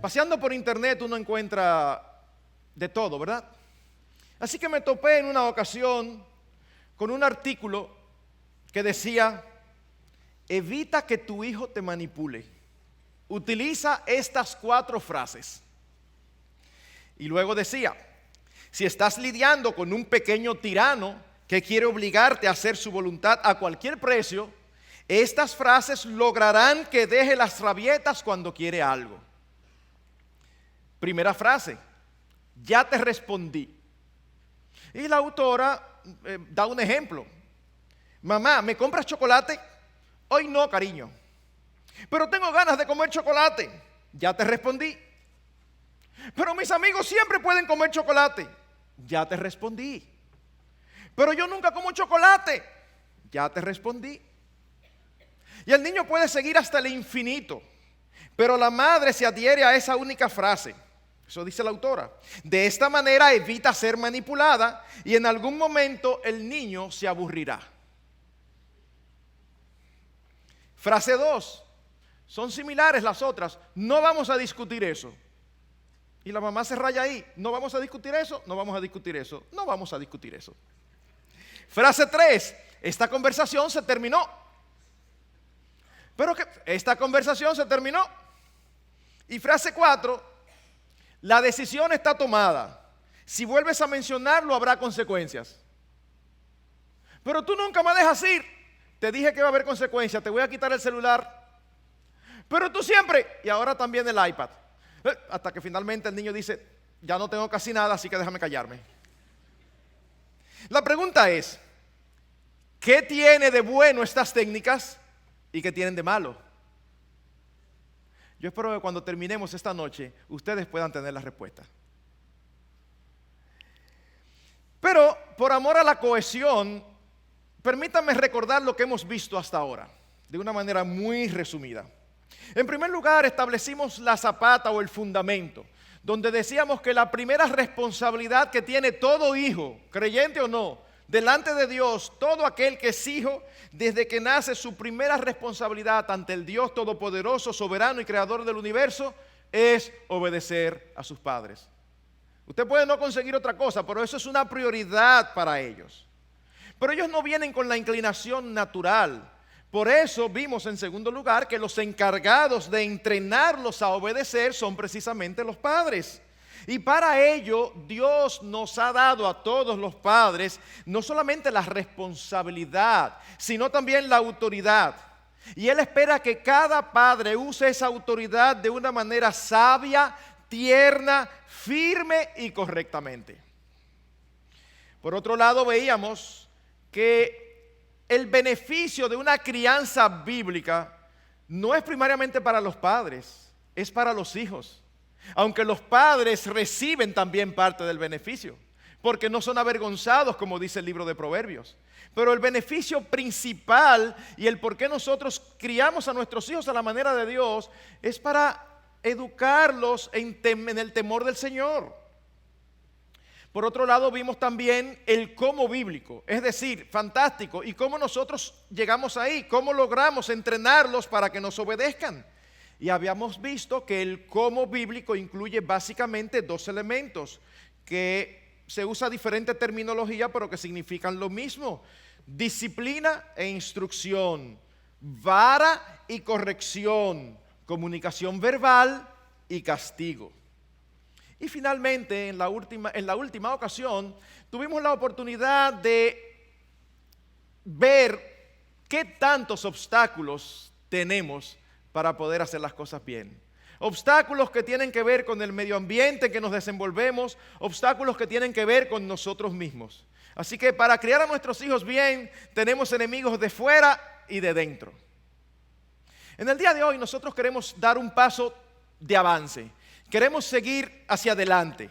Paseando por internet uno encuentra de todo, ¿verdad? Así que me topé en una ocasión con un artículo que decía: evita que tu hijo te manipule. Utiliza estas 4 frases. Y luego decía: si estás lidiando con un pequeño tirano que quiere obligarte a hacer su voluntad a cualquier precio, estas frases lograrán que deje las rabietas cuando quiere algo. Primera frase: ya te respondí. Y la autora da un ejemplo. Mamá, ¿me compras chocolate? Hoy no, cariño. Pero tengo ganas de comer chocolate. Ya te respondí. Pero mis amigos siempre pueden comer chocolate. Ya te respondí. Pero yo nunca como chocolate. Ya te respondí. Y el niño puede seguir hasta el infinito, pero la madre se adhiere a esa única frase. Eso dice la autora. De esta manera evita ser manipulada y en algún momento el niño se aburrirá. Frase 2. Son similares las otras. No vamos a discutir eso. Y la mamá se raya ahí. No vamos a discutir eso, no vamos a discutir eso, no vamos a discutir eso. Frase 3. Esta conversación se terminó. Pero que esta conversación se terminó. Y frase 4. La decisión está tomada. Si vuelves a mencionarlo, habrá consecuencias. Pero tú nunca me dejas ir. Te dije que va a haber consecuencias. Te voy a quitar el celular. Pero tú siempre. Y ahora también el iPad. Hasta que finalmente el niño dice: ya no tengo casi nada, así que déjame callarme. La pregunta es: ¿qué tiene de bueno estas técnicas y qué tienen de malo? Yo espero que cuando terminemos esta noche ustedes puedan tener la respuesta. Pero por amor a la cohesión, permítanme recordar lo que hemos visto hasta ahora, de una manera muy resumida. En primer lugar, establecimos la zapata o el fundamento, donde decíamos que la primera responsabilidad que tiene todo hijo, creyente o no, delante de Dios, todo aquel que es hijo, desde que nace, su primera responsabilidad ante el Dios Todopoderoso, soberano y creador del universo, es obedecer a sus padres. Usted puede no conseguir otra cosa, pero eso es una prioridad para ellos. Pero ellos no vienen con la inclinación natural. Por eso vimos en segundo lugar que los encargados de entrenarlos a obedecer son precisamente los padres. Y para ello Dios nos ha dado a todos los padres no solamente la responsabilidad, sino también la autoridad. Y Él espera que cada padre use esa autoridad de una manera sabia, tierna, firme y correctamente. Por otro lado, veíamos que el beneficio de una crianza bíblica no es primariamente para los padres, es para los hijos. Aunque los padres reciben también parte del beneficio, porque no son avergonzados, como dice el libro de Proverbios. Pero el beneficio principal y el por qué nosotros criamos a nuestros hijos a la manera de Dios es para educarlos en el temor del Señor. Por otro lado, vimos también el cómo bíblico, es decir, fantástico, y cómo nosotros llegamos ahí, cómo logramos entrenarlos para que nos obedezcan. Y habíamos visto que el cómo bíblico incluye básicamente 2 elementos que se usa diferente terminología, pero que significan lo mismo: disciplina e instrucción, vara y corrección, comunicación verbal y castigo. Y finalmente, en la última ocasión, tuvimos la oportunidad de ver qué tantos obstáculos tenemos para poder hacer las cosas bien. Obstáculos que tienen que ver con el medio ambiente en que nos desenvolvemos, obstáculos que tienen que ver con nosotros mismos. Así que para criar a nuestros hijos bien, tenemos enemigos de fuera y de dentro. En el día de hoy nosotros queremos dar un paso de avance, queremos seguir hacia adelante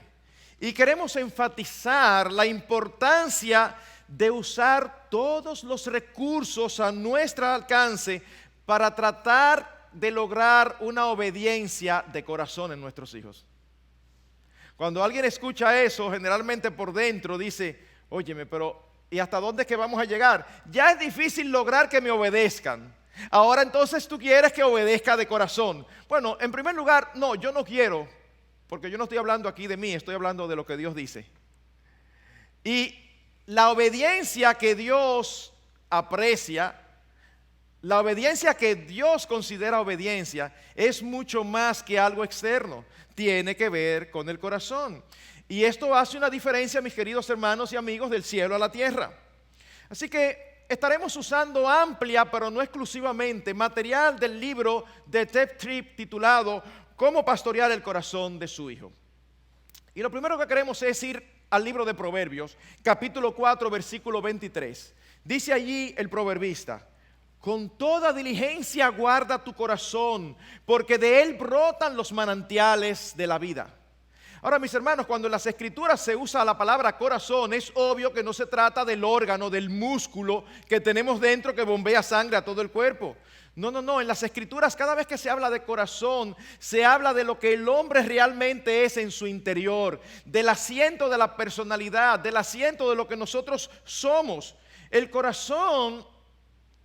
y queremos enfatizar la importancia de usar todos los recursos a nuestro alcance para tratar de lograr una obediencia de corazón en nuestros hijos. Cuando alguien escucha eso, generalmente por dentro dice: óyeme, pero ¿y hasta dónde es que vamos a llegar? Ya es difícil lograr que me obedezcan. Ahora entonces tú quieres que obedezca de corazón. Bueno, en primer lugar, no, yo no quiero, porque yo no estoy hablando aquí de mí, estoy hablando de lo que Dios dice. Y la obediencia que Dios aprecia, la obediencia que Dios considera obediencia, es mucho más que algo externo. Tiene que ver con el corazón. Y esto hace una diferencia, mis queridos hermanos y amigos, del cielo a la tierra. Así que estaremos usando amplia, pero no exclusivamente, material del libro de Ted Tripp titulado Cómo pastorear el corazón de su hijo. Y lo primero que queremos es ir al libro de Proverbios, capítulo 4, versículo 23. Dice allí el proverbista: con toda diligencia guarda tu corazón, porque de él brotan los manantiales de la vida. Ahora, mis hermanos, cuando en las escrituras se usa la palabra corazón, es obvio que no se trata del órgano, del músculo que tenemos dentro que bombea sangre a todo el cuerpo. No, en las escrituras cada vez que se habla de corazón, se habla de lo que el hombre realmente es en su interior, del asiento de la personalidad, del asiento de lo que nosotros somos. El corazón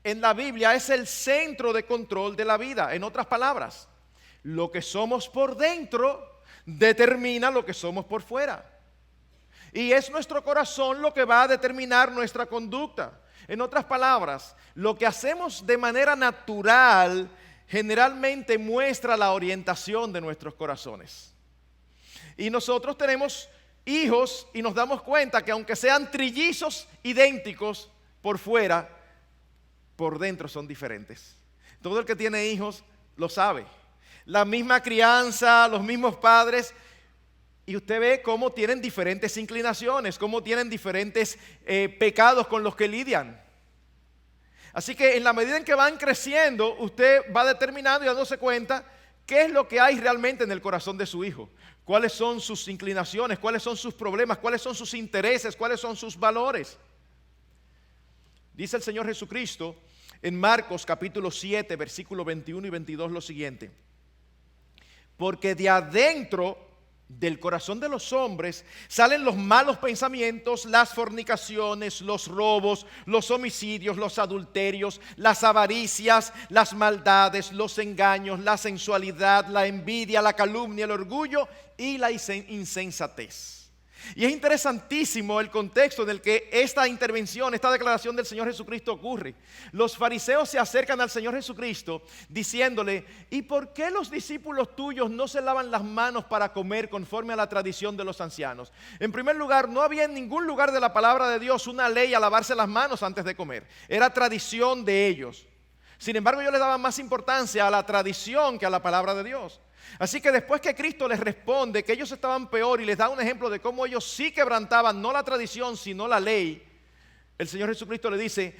en la Biblia es el centro de control de la vida. En otras palabras, lo que somos por dentro determina lo que somos por fuera. Y es nuestro corazón lo que va a determinar nuestra conducta. En otras palabras, lo que hacemos de manera natural generalmente muestra la orientación de nuestros corazones. Y nosotros tenemos hijos y nos damos cuenta que aunque sean trillizos idénticos por fuera, por dentro son diferentes. Todo el que tiene hijos lo sabe. La misma crianza, los mismos padres, y usted ve cómo tienen diferentes inclinaciones, cómo tienen diferentes pecados con los que lidian. Así que en la medida en que van creciendo, usted va determinando y dándose cuenta qué es lo que hay realmente en el corazón de su hijo. Cuáles son sus inclinaciones, cuáles son sus problemas, cuáles son sus intereses, cuáles son sus valores. Dice el Señor Jesucristo en Marcos capítulo 7, versículos 21 y 22 lo siguiente: porque de adentro del corazón de los hombres salen los malos pensamientos, las fornicaciones, los robos, los homicidios, los adulterios, las avaricias, las maldades, los engaños, la sensualidad, la envidia, la calumnia, el orgullo y la insensatez. Y es interesantísimo el contexto en el que esta intervención, esta declaración del Señor Jesucristo ocurre. Los fariseos se acercan al Señor Jesucristo diciéndole: ¿y por qué los discípulos tuyos no se lavan las manos para comer conforme a la tradición de los ancianos? En primer lugar, no había en ningún lugar de la palabra de Dios una ley a lavarse las manos antes de comer. Era tradición de ellos. Sin embargo, ellos le daban más importancia a la tradición que a la palabra de Dios. Así que después que Cristo les responde que ellos estaban peor y les da un ejemplo de cómo ellos sí quebrantaban no la tradición sino la ley, el Señor Jesucristo le dice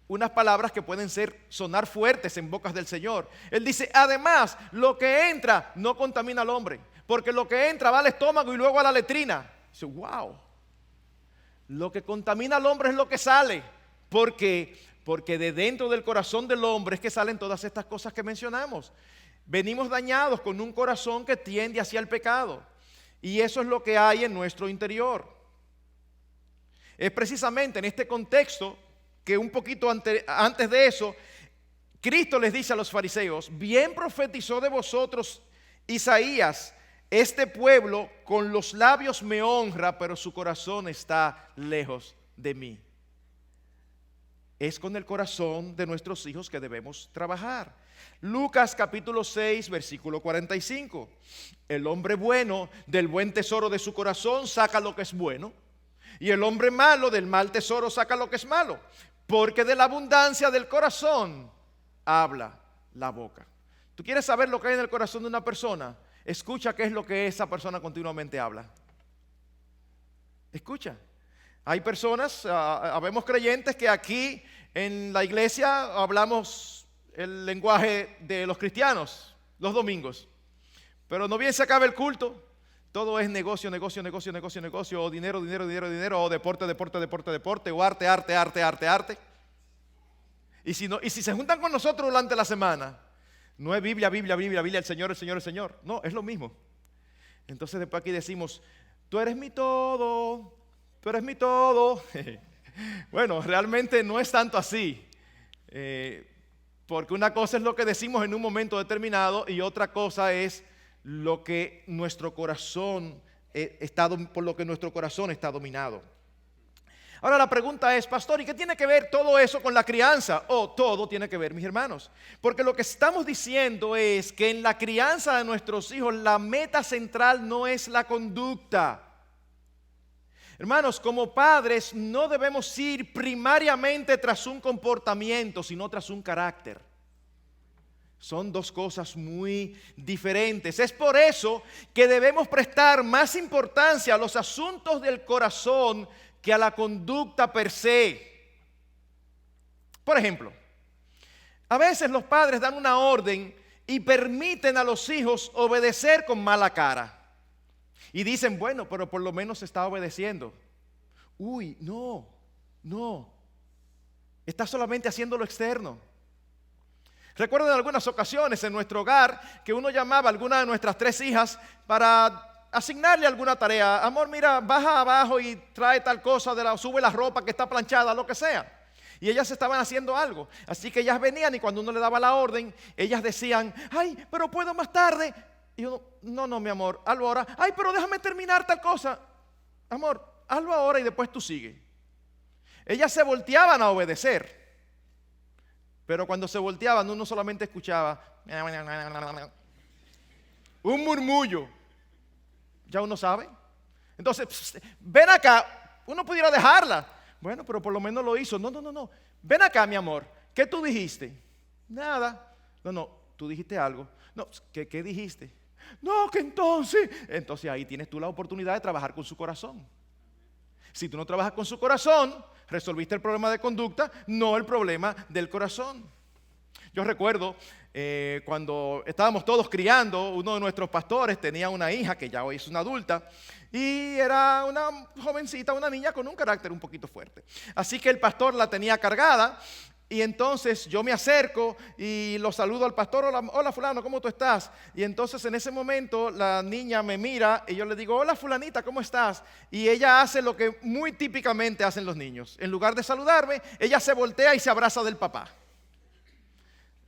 unas palabras que pueden sonar fuertes en bocas del Señor. Él dice: además, lo que entra no contamina al hombre, porque lo que entra va al estómago y luego a la letrina. Dice: wow, lo que contamina al hombre es lo que sale. ¿Por qué? Porque de dentro del corazón del hombre es que salen todas estas cosas que mencionamos. Venimos dañados con un corazón que tiende hacia el pecado. Y eso es lo que hay en nuestro interior. Es precisamente en este contexto que un poquito antes de eso, Cristo les dice a los fariseos: bien profetizó de vosotros Isaías: este pueblo con los labios me honra, pero su corazón está lejos de mí. Es con el corazón de nuestros hijos que debemos trabajar. Lucas capítulo 6, versículo 45. El hombre bueno del buen tesoro de su corazón saca lo que es bueno, y el hombre malo del mal tesoro saca lo que es malo, porque de la abundancia del corazón habla la boca. ¿Tú quieres saber lo que hay en el corazón de una persona? Escucha qué es lo que esa persona continuamente habla. Escucha. Hay personas, habemos creyentes que aquí en la iglesia hablamos el lenguaje de los cristianos los domingos, pero no bien se acaba el culto, todo es negocio, negocio, negocio, negocio, negocio, o dinero, dinero, dinero, dinero, o deporte, deporte, deporte, deporte, o arte, arte, arte, arte, arte. Y si se juntan con nosotros durante la semana, no es Biblia, Biblia, Biblia, Biblia, el Señor, el Señor, el Señor. No, es lo mismo. Entonces después aquí decimos: tú eres mi todo. Tú eres mi todo. Bueno, realmente no es tanto así. Porque una cosa es lo que decimos en un momento determinado y otra cosa es lo que nuestro corazón por lo que nuestro corazón está dominado. Ahora la pregunta es, pastor, ¿y qué tiene que ver todo eso con la crianza? Todo tiene que ver, mis hermanos. Porque lo que estamos diciendo es que en la crianza de nuestros hijos la meta central no es la conducta. Hermanos, como padres no debemos ir primariamente tras un comportamiento, sino tras un carácter. Son dos cosas muy diferentes. Es por eso que debemos prestar más importancia a los asuntos del corazón que a la conducta per se. Por ejemplo, a veces los padres dan una orden y permiten a los hijos obedecer con mala cara. Y dicen, bueno, pero por lo menos se está obedeciendo. Uy, no. Está solamente haciendo lo externo. Recuerdo en algunas ocasiones en nuestro hogar que uno llamaba a alguna de nuestras 3 hijas para asignarle alguna tarea. Amor, mira, baja abajo y trae tal cosa, sube la ropa que está planchada, lo que sea. Y ellas estaban haciendo algo. Así que ellas venían y cuando uno le daba la orden, ellas decían, ay, pero puedo más tarde. Y yo, no, mi amor, hazlo ahora. Ay, pero déjame terminar tal cosa. Amor, hazlo ahora y después tú sigue. Ellas se volteaban a obedecer. Pero cuando se volteaban, uno solamente escuchaba un murmullo. Ya uno sabe. Entonces, ven acá. Uno pudiera dejarla. Bueno, pero por lo menos lo hizo. No. Ven acá, mi amor. ¿Qué tú dijiste? Nada. No, tú dijiste algo. No, ¿qué dijiste? No, que entonces ahí tienes tú la oportunidad de trabajar con su corazón. Si tú no trabajas con su corazón, resolviste el problema de conducta, no el problema del corazón. Yo recuerdo cuando estábamos todos criando, uno de nuestros pastores tenía una hija que ya hoy es una adulta y era una jovencita, una niña con un carácter un poquito fuerte. Así que el pastor la tenía cargada. Y entonces yo me acerco y lo saludo al pastor, hola fulano, ¿cómo tú estás? Y entonces en ese momento la niña me mira y yo le digo, hola fulanita, ¿cómo estás? Y ella hace lo que muy típicamente hacen los niños. En lugar de saludarme, ella se voltea y se abraza del papá.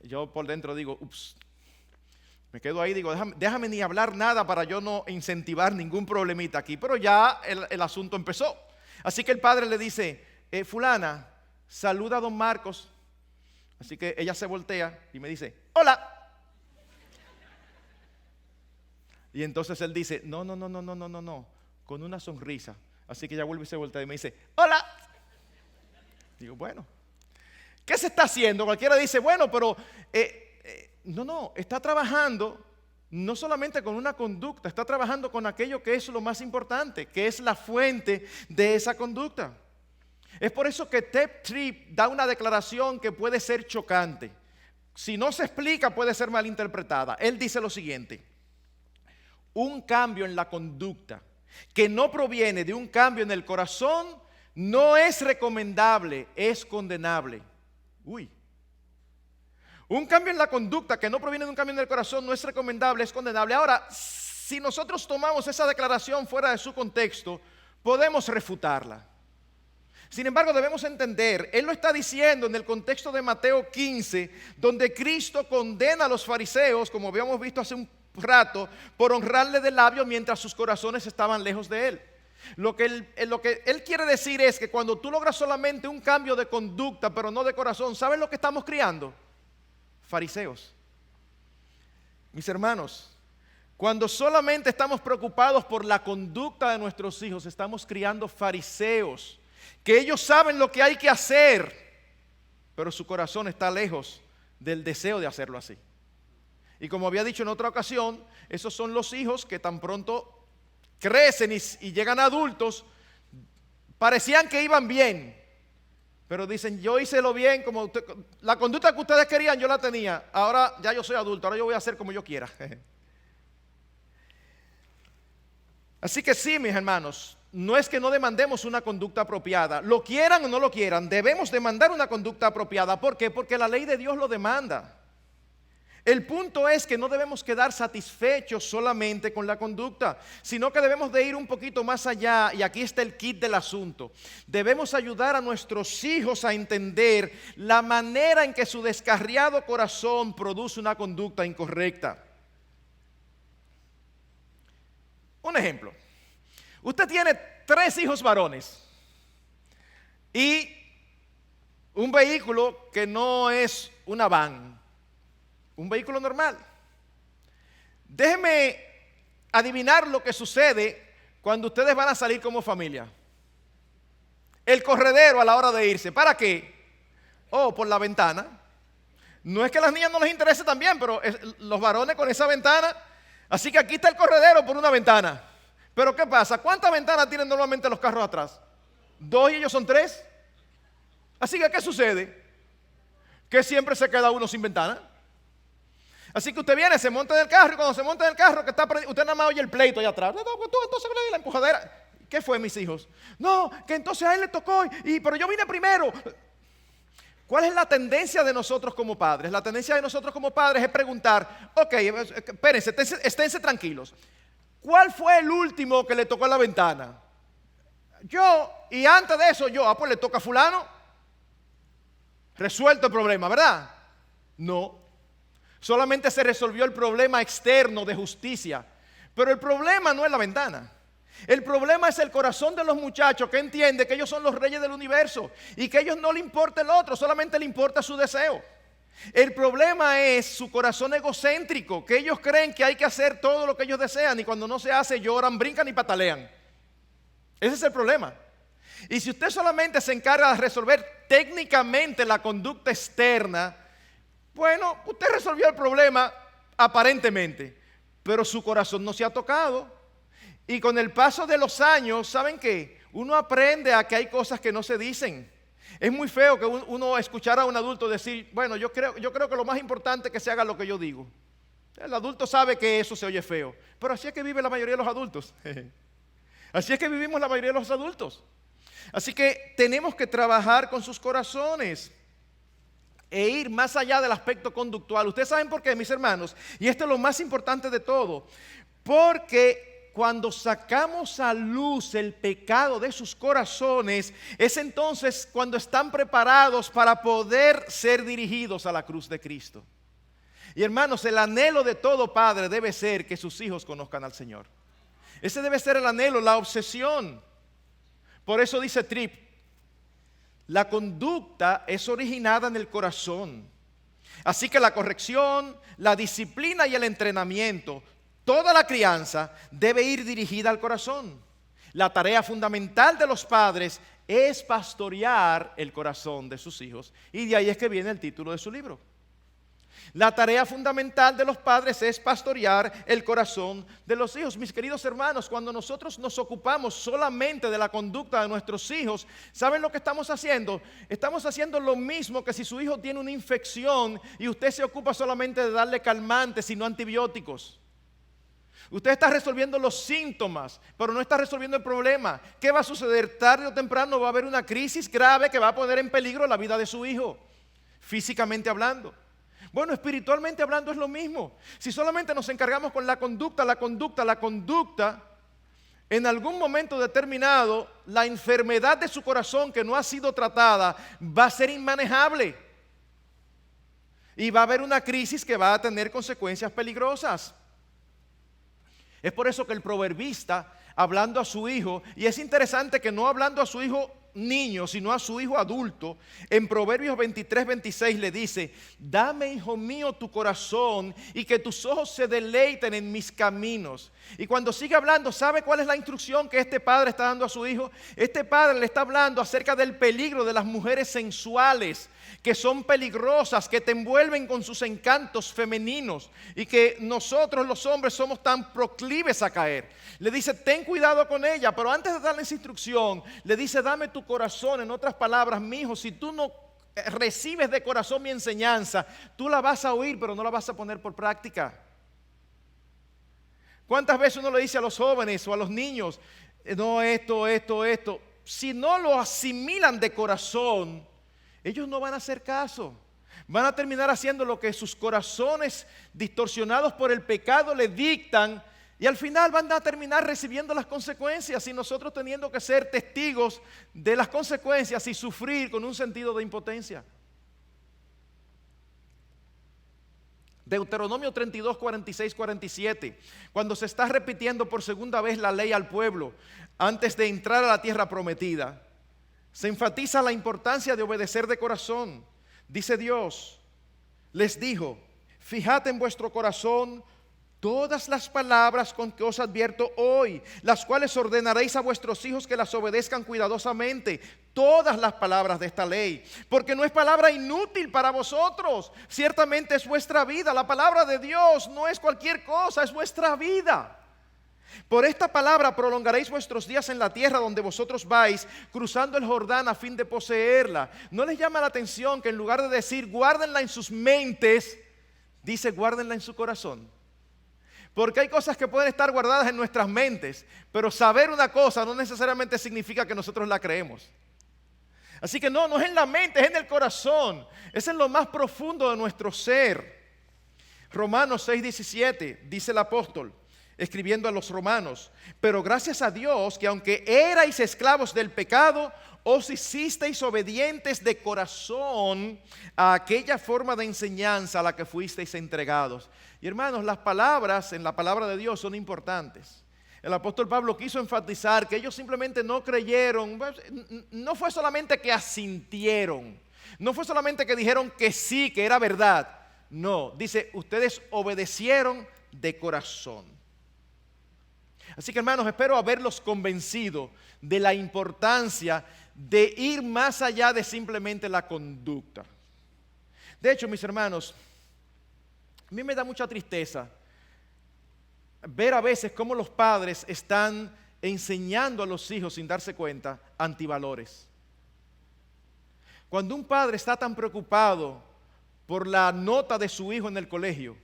Yo por dentro digo, ups, me quedo ahí, digo, déjame ni hablar nada para yo no incentivar ningún problemita aquí. Pero ya el asunto empezó. Así que el padre le dice, fulana, saluda a don Marcos. Así que ella se voltea y me dice, hola. Y entonces él dice, no, con una sonrisa. Así que ella vuelve y se voltea y me dice, hola. Digo, bueno, ¿qué se está haciendo? Cualquiera dice, bueno, pero no, está trabajando no solamente con una conducta, está trabajando con aquello que es lo más importante, que es la fuente de esa conducta. Es por eso que Ted Tripp da una declaración que puede ser chocante. Si no se explica, puede ser malinterpretada. Él dice lo siguiente: un cambio en la conducta que no proviene de un cambio en el corazón no es recomendable, es condenable. Un cambio en la conducta que no proviene de un cambio en el corazón no es recomendable, es condenable. Ahora, si nosotros tomamos esa declaración fuera de su contexto, podemos refutarla. Sin embargo, debemos entender, él lo está diciendo en el contexto de Mateo 15, donde Cristo condena a los fariseos, como habíamos visto hace un rato, por honrarle de labio mientras sus corazones estaban lejos de él. Lo que él quiere decir es que cuando tú logras solamente un cambio de conducta, pero no de corazón, ¿sabes lo que estamos criando? Fariseos. Mis hermanos, cuando solamente estamos preocupados por la conducta de nuestros hijos, estamos criando fariseos. Que ellos saben lo que hay que hacer, pero su corazón está lejos del deseo de hacerlo así. Y como había dicho en otra ocasión, esos son los hijos que tan pronto crecen y llegan a adultos, parecían que iban bien, pero dicen, yo hice lo bien, como la conducta que ustedes querían, yo la tenía, ahora ya yo soy adulto, ahora yo voy a hacer como yo quiera. Así que sí, mis hermanos, no es que no demandemos una conducta apropiada. Lo quieran o no lo quieran, debemos demandar una conducta apropiada. ¿Por qué? Porque la ley de Dios lo demanda. El punto es que no debemos quedar satisfechos solamente con la conducta, sino que debemos de ir un poquito más allá, y aquí está el kit del asunto. Debemos ayudar a nuestros hijos a entender la manera en que su descarriado corazón produce una conducta incorrecta. Un ejemplo. Usted tiene 3 hijos varones y un vehículo que no es una van, un vehículo normal. Déjeme adivinar lo que sucede cuando ustedes van a salir como familia. El corredero a la hora de irse, ¿para qué? Oh, por la ventana. No es que a las niñas no les interese también, pero los varones con esa ventana. Así que aquí está el corredero por una ventana. Pero ¿qué pasa? ¿Cuántas ventanas tienen normalmente los carros atrás? 2 y ellos son 3. Así que ¿qué sucede? Que siempre se queda uno sin ventana. Así que usted viene, se monta en el carro, y cuando se monta en el carro, que está usted nada más oye el pleito allá atrás. Entonces la empujadera. ¿Qué fue, mis hijos? No, que entonces a él le tocó, pero yo vine primero. ¿Cuál es la tendencia de nosotros como padres? La tendencia de nosotros como padres es preguntar, ok, espérense, esténse tranquilos. ¿Cuál fue el último que le tocó a la ventana? Yo, y antes de eso yo, pues le toca a fulano. Resuelto el problema, ¿verdad? No. Solamente se resolvió el problema externo de justicia. Pero el problema no es la ventana. El problema es el corazón de los muchachos que entiende que ellos son los reyes del universo y que a ellos no le importa el otro, solamente le importa su deseo. El problema es su corazón egocéntrico, que ellos creen que hay que hacer todo lo que ellos desean y cuando no se hace lloran, brincan y patalean. Ese es el problema. Y si usted solamente se encarga de resolver técnicamente la conducta externa, bueno, usted resolvió el problema aparentemente, pero su corazón no se ha tocado. Y con el paso de los años, ¿saben qué? Uno aprende a que hay cosas que no se dicen. Es muy feo que uno escuchara a un adulto decir, bueno, yo creo que lo más importante es que se haga lo que yo digo. El adulto sabe que eso se oye feo, pero así es que vive la mayoría de los adultos. Así es que vivimos la mayoría de los adultos. Así que tenemos que trabajar con sus corazones e ir más allá del aspecto conductual. Ustedes saben por qué, mis hermanos, y esto es lo más importante de todo, porque cuando sacamos a luz el pecado de sus corazones, es entonces cuando están preparados para poder ser dirigidos a la cruz de Cristo. Y hermanos, el anhelo de todo padre debe ser que sus hijos conozcan al Señor. Ese debe ser el anhelo, la obsesión. Por eso dice Tripp, la conducta es originada en el corazón. Así que la corrección, la disciplina y el entrenamiento, toda la crianza debe ir dirigida al corazón. La tarea fundamental de los padres es pastorear el corazón de sus hijos. Y de ahí es que viene el título de su libro. La tarea fundamental de los padres es pastorear el corazón de los hijos. Mis queridos hermanos, cuando nosotros nos ocupamos solamente de la conducta de nuestros hijos, ¿saben lo que estamos haciendo? Estamos haciendo lo mismo que si su hijo tiene una infección y usted se ocupa solamente de darle calmantes y no antibióticos. Usted está resolviendo los síntomas, pero no está resolviendo el problema. ¿Qué va a suceder? Tarde o temprano va a haber una crisis grave que va a poner en peligro la vida de su hijo, físicamente hablando. Bueno, espiritualmente hablando es lo mismo. Si solamente nos encargamos con la conducta, en algún momento determinado, la enfermedad de su corazón que no ha sido tratada va a ser inmanejable. Y va a haber una crisis que va a tener consecuencias peligrosas. Es por eso que el proverbista, hablando a su hijo, y es interesante que no hablando a su hijo niño, sino a su hijo adulto, en Proverbios 23-26 le dice, dame, hijo mío, tu corazón y que tus ojos se deleiten en mis caminos. Y cuando sigue hablando, ¿sabe cuál es la instrucción que este padre está dando a su hijo? Este padre le está hablando acerca del peligro de las mujeres sensuales, que son peligrosas, que te envuelven con sus encantos femeninos y que nosotros los hombres somos tan proclives a caer. Le dice, ten cuidado con ella, pero antes de darle esa instrucción, le dice, dame tu corazón. En otras palabras, mi hijo, si tú no recibes de corazón mi enseñanza, tú la vas a oír, pero no la vas a poner por práctica. ¿Cuántas veces uno le dice a los jóvenes o a los niños, no, esto? Si no lo asimilan de corazón, ellos no van a hacer caso. Van a terminar haciendo lo que sus corazones distorsionados por el pecado le dictan, y al final van a terminar recibiendo las consecuencias y nosotros teniendo que ser testigos de las consecuencias y sufrir con un sentido de impotencia. Deuteronomio 32, 46, 47, cuando se está repitiendo por segunda vez la ley al pueblo antes de entrar a la tierra prometida, se enfatiza la importancia de obedecer de corazón. Dice Dios, les dijo, fijad en vuestro corazón todas las palabras con que os advierto hoy, las cuales ordenaréis a vuestros hijos que las obedezcan cuidadosamente, todas las palabras de esta ley, porque no es palabra inútil para vosotros, ciertamente es vuestra vida. La palabra de Dios no es cualquier cosa, es vuestra vida. Por esta palabra prolongaréis vuestros días en la tierra donde vosotros vais, cruzando el Jordán a fin de poseerla. ¿No les llama la atención que en lugar de decir guárdenla en sus mentes, dice guárdenla en su corazón? Porque hay cosas que pueden estar guardadas en nuestras mentes, pero saber una cosa no necesariamente significa que nosotros la creemos. Así que no es en la mente, es en el corazón, es en lo más profundo de nuestro ser. Romanos 6:17 dice el apóstol, escribiendo a los romanos, pero gracias a Dios que aunque erais esclavos del pecado, os hicisteis obedientes de corazón a aquella forma de enseñanza a la que fuisteis entregados. Y hermanos, las palabras en la palabra de Dios son importantes. El apóstol Pablo quiso enfatizar que ellos simplemente no creyeron, no fue solamente que asintieron, no fue solamente que dijeron que sí, que era verdad. No, dice, ustedes obedecieron de corazón. Así que hermanos, espero haberlos convencido de la importancia de ir más allá de simplemente la conducta. De hecho, mis hermanos, a mí me da mucha tristeza ver a veces cómo los padres están enseñando a los hijos sin darse cuenta antivalores. Cuando un padre está tan preocupado por la nota de su hijo en el colegio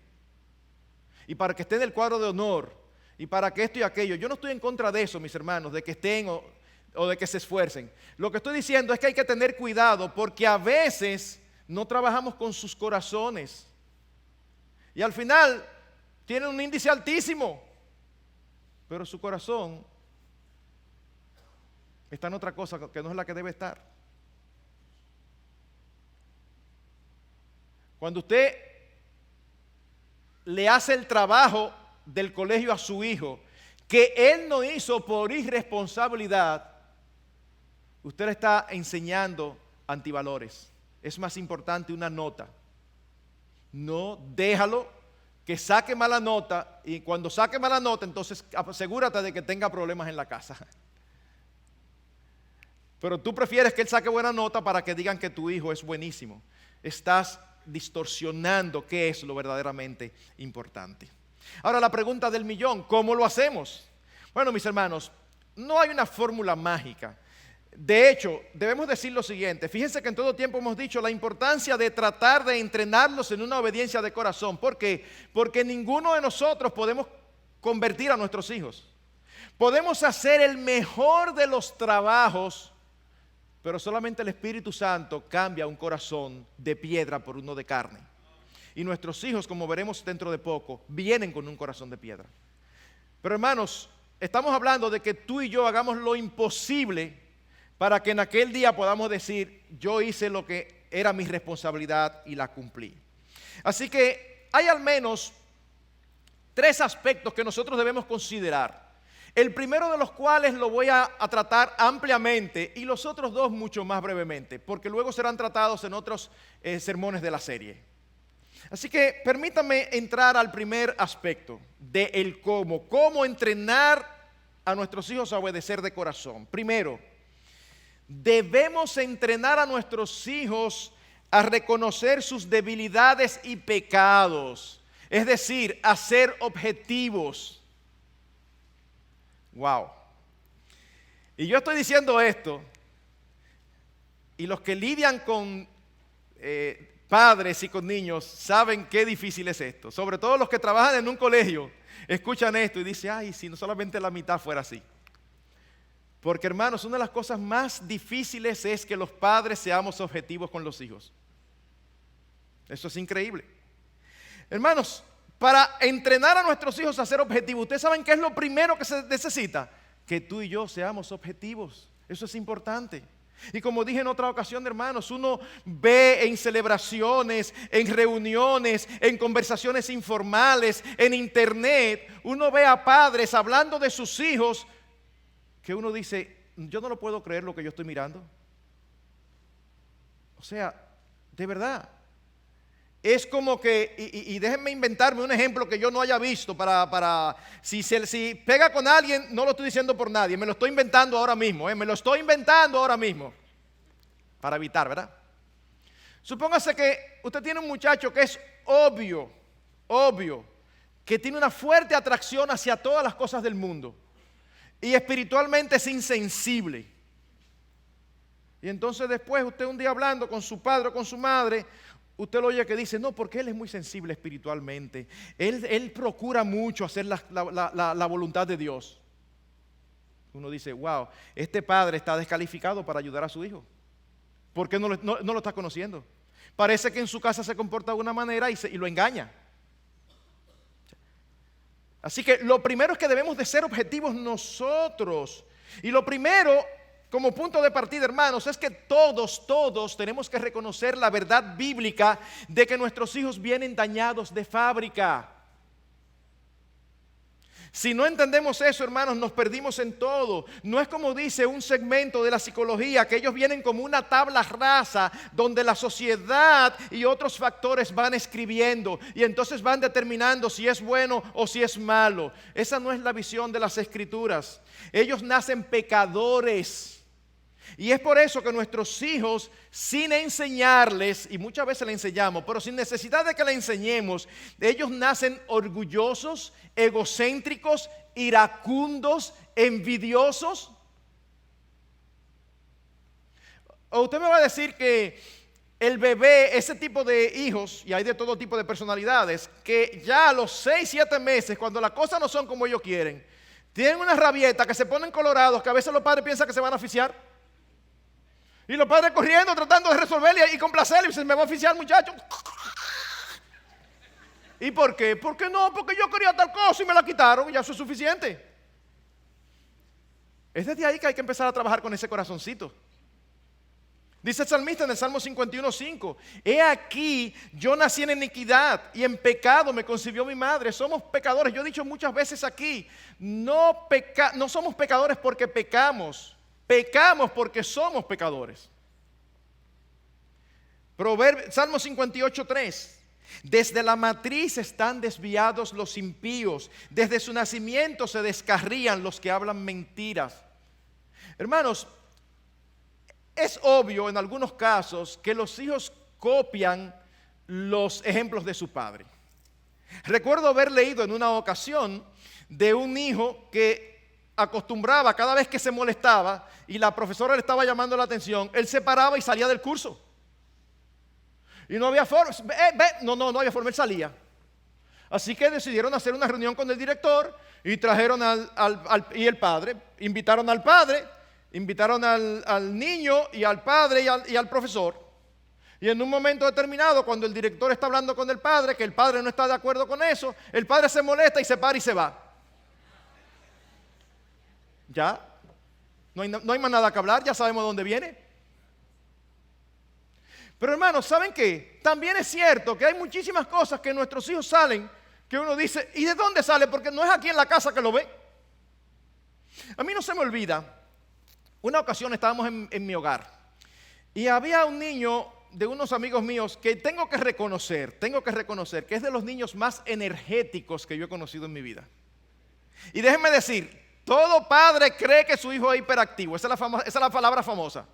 y para que esté en el cuadro de honor y para que esto y aquello, yo no estoy en contra de eso, mis hermanos, de que estén o de que se esfuercen. Lo que estoy diciendo es que hay que tener cuidado porque a veces no trabajamos con sus corazones y al final tienen un índice altísimo, pero su corazón está en otra cosa que no es la que debe estar. Cuando usted le hace el trabajo del colegio a su hijo que él no hizo por irresponsabilidad, usted le está enseñando antivalores. Es más importante una nota. No, déjalo que saque mala nota y cuando saque mala nota, entonces asegúrate de que tenga problemas en la casa. Pero tú prefieres que él saque buena nota para que digan que tu hijo es buenísimo. Estás distorsionando qué es lo verdaderamente importante. Ahora la pregunta del millón, ¿cómo lo hacemos? Bueno, mis hermanos, no hay una fórmula mágica. De hecho, debemos decir lo siguiente. Fíjense que en todo tiempo hemos dicho la importancia de tratar de entrenarlos en una obediencia de corazón. ¿Por qué? Porque ninguno de nosotros podemos convertir a nuestros hijos. Podemos hacer el mejor de los trabajos, pero solamente el Espíritu Santo cambia un corazón de piedra por uno de carne. Y nuestros hijos, como veremos dentro de poco, vienen con un corazón de piedra. Pero hermanos, estamos hablando de que tú y yo hagamos lo imposible para que en aquel día podamos decir, yo hice lo que era mi responsabilidad y la cumplí. Así que hay al menos 3 aspectos que nosotros debemos considerar. El primero de los cuales lo voy a tratar ampliamente y los otros 2 mucho más brevemente, porque luego serán tratados en otros sermones de la serie. Así que permítanme entrar al primer aspecto de el cómo entrenar a nuestros hijos a obedecer de corazón. Primero, debemos entrenar a nuestros hijos a reconocer sus debilidades y pecados, es decir, a ser objetivos. Wow. Y yo estoy diciendo esto, y los que lidian con padres y con niños saben qué difícil es esto. Sobre todo los que trabajan en un colegio, escuchan esto y dicen, ay, si no solamente la mitad fuera así. Porque hermanos, una de las cosas más difíciles es que los padres seamos objetivos con los hijos. Eso es increíble. Hermanos, para entrenar a nuestros hijos a ser objetivos, ¿ustedes saben qué es lo primero que se necesita? Que tú y yo seamos objetivos. Eso es importante. Y como dije en otra ocasión, hermanos, uno ve en celebraciones, en reuniones, en conversaciones informales, en internet, uno ve a padres hablando de sus hijos que uno dice, yo no lo puedo creer lo que yo estoy mirando. O sea, de verdad. Es como que, y déjenme inventarme un ejemplo que yo no haya visto si pega con alguien, no lo estoy diciendo por nadie, me lo estoy inventando ahora mismo, me lo estoy inventando ahora mismo, para evitar, ¿verdad? Supóngase que usted tiene un muchacho que es obvio, que tiene una fuerte atracción hacia todas las cosas del mundo, y espiritualmente es insensible. Y entonces después usted un día hablando con su padre o con su madre, usted lo oye que dice, no, porque él es muy sensible espiritualmente. Él procura mucho hacer la voluntad de Dios. Uno dice, wow, este padre está descalificado para ayudar a su hijo. ¿Por qué no lo está conociendo? Parece que en su casa se comporta de una manera y lo engaña. Así que lo primero es que debemos de ser objetivos nosotros. Y lo primero, como punto de partida, hermanos, es que todos tenemos que reconocer la verdad bíblica de que nuestros hijos vienen dañados de fábrica. Si no entendemos eso, hermanos, nos perdimos en todo. No es como dice un segmento de la psicología, que ellos vienen como una tabla rasa donde la sociedad y otros factores van escribiendo y entonces van determinando si es bueno o si es malo. Esa no es la visión de las Escrituras. Ellos nacen pecadores. Y es por eso que nuestros hijos, sin enseñarles, y muchas veces le enseñamos, pero sin necesidad de que le enseñemos, ellos nacen orgullosos, egocéntricos, iracundos, envidiosos. O usted me va a decir que el bebé, ese tipo de hijos, y hay de todo tipo de personalidades, que ya a los 6, 7 meses, cuando las cosas no son como ellos quieren, tienen una rabieta, que se ponen colorados, que a veces los padres piensan que se van a asfixiar. Y los padres corriendo, tratando de resolverle y complacerle. Y dicen, me va a asfixiar, muchacho. ¿Y por qué? Porque no, porque yo quería tal cosa y me la quitaron y ya eso es suficiente. Es desde ahí que hay que empezar a trabajar con ese corazoncito. Dice el salmista en el Salmo 51:5, he aquí, yo nací en iniquidad y en pecado me concibió mi madre. Somos pecadores. Yo he dicho muchas veces aquí, no somos pecadores porque pecamos. Pecamos porque somos pecadores. Salmo 58:3. Desde la matriz están desviados los impíos. Desde su nacimiento se descarrían los que hablan mentiras. Hermanos, es obvio en algunos casos que los hijos copian los ejemplos de su padre. Recuerdo haber leído en una ocasión de un hijo que acostumbraba cada vez que se molestaba y la profesora le estaba llamando la atención, él se paraba y salía del curso. Y no había forma, no había forma, él salía. Así que decidieron hacer una reunión con el director y trajeron y el padre, invitaron al padre, invitaron al niño y al padre y al profesor. Y en un momento determinado, cuando el director está hablando con el padre, que el padre no está de acuerdo con eso, el padre se molesta y se para y se va. Ya, no hay más nada que hablar, ya sabemos dónde viene. Pero hermanos, ¿saben qué? También es cierto que hay muchísimas cosas que nuestros hijos salen, que uno dice, ¿y de dónde sale? Porque no es aquí en la casa que lo ve. A mí no se me olvida, una ocasión estábamos en mi hogar y había un niño de unos amigos míos que tengo que reconocer que es de los niños más energéticos que yo he conocido en mi vida. Y déjenme decir, todo padre cree que su hijo es hiperactivo. Esa es la palabra famosa.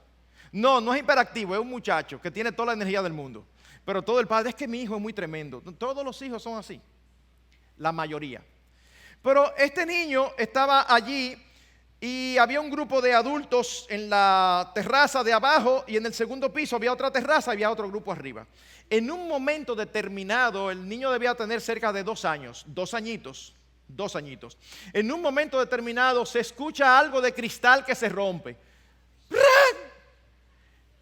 No es hiperactivo, es un muchacho que tiene toda la energía del mundo. Pero todo el padre, es que mi hijo es muy tremendo. Todos los hijos son así, la mayoría. Pero este niño estaba allí y había un grupo de adultos en la terraza de abajo y en el segundo piso había otra terraza y había otro grupo arriba. En un momento determinado, el niño debía tener cerca de 2 años, 2 añitos. En un momento determinado se escucha algo de cristal que se rompe.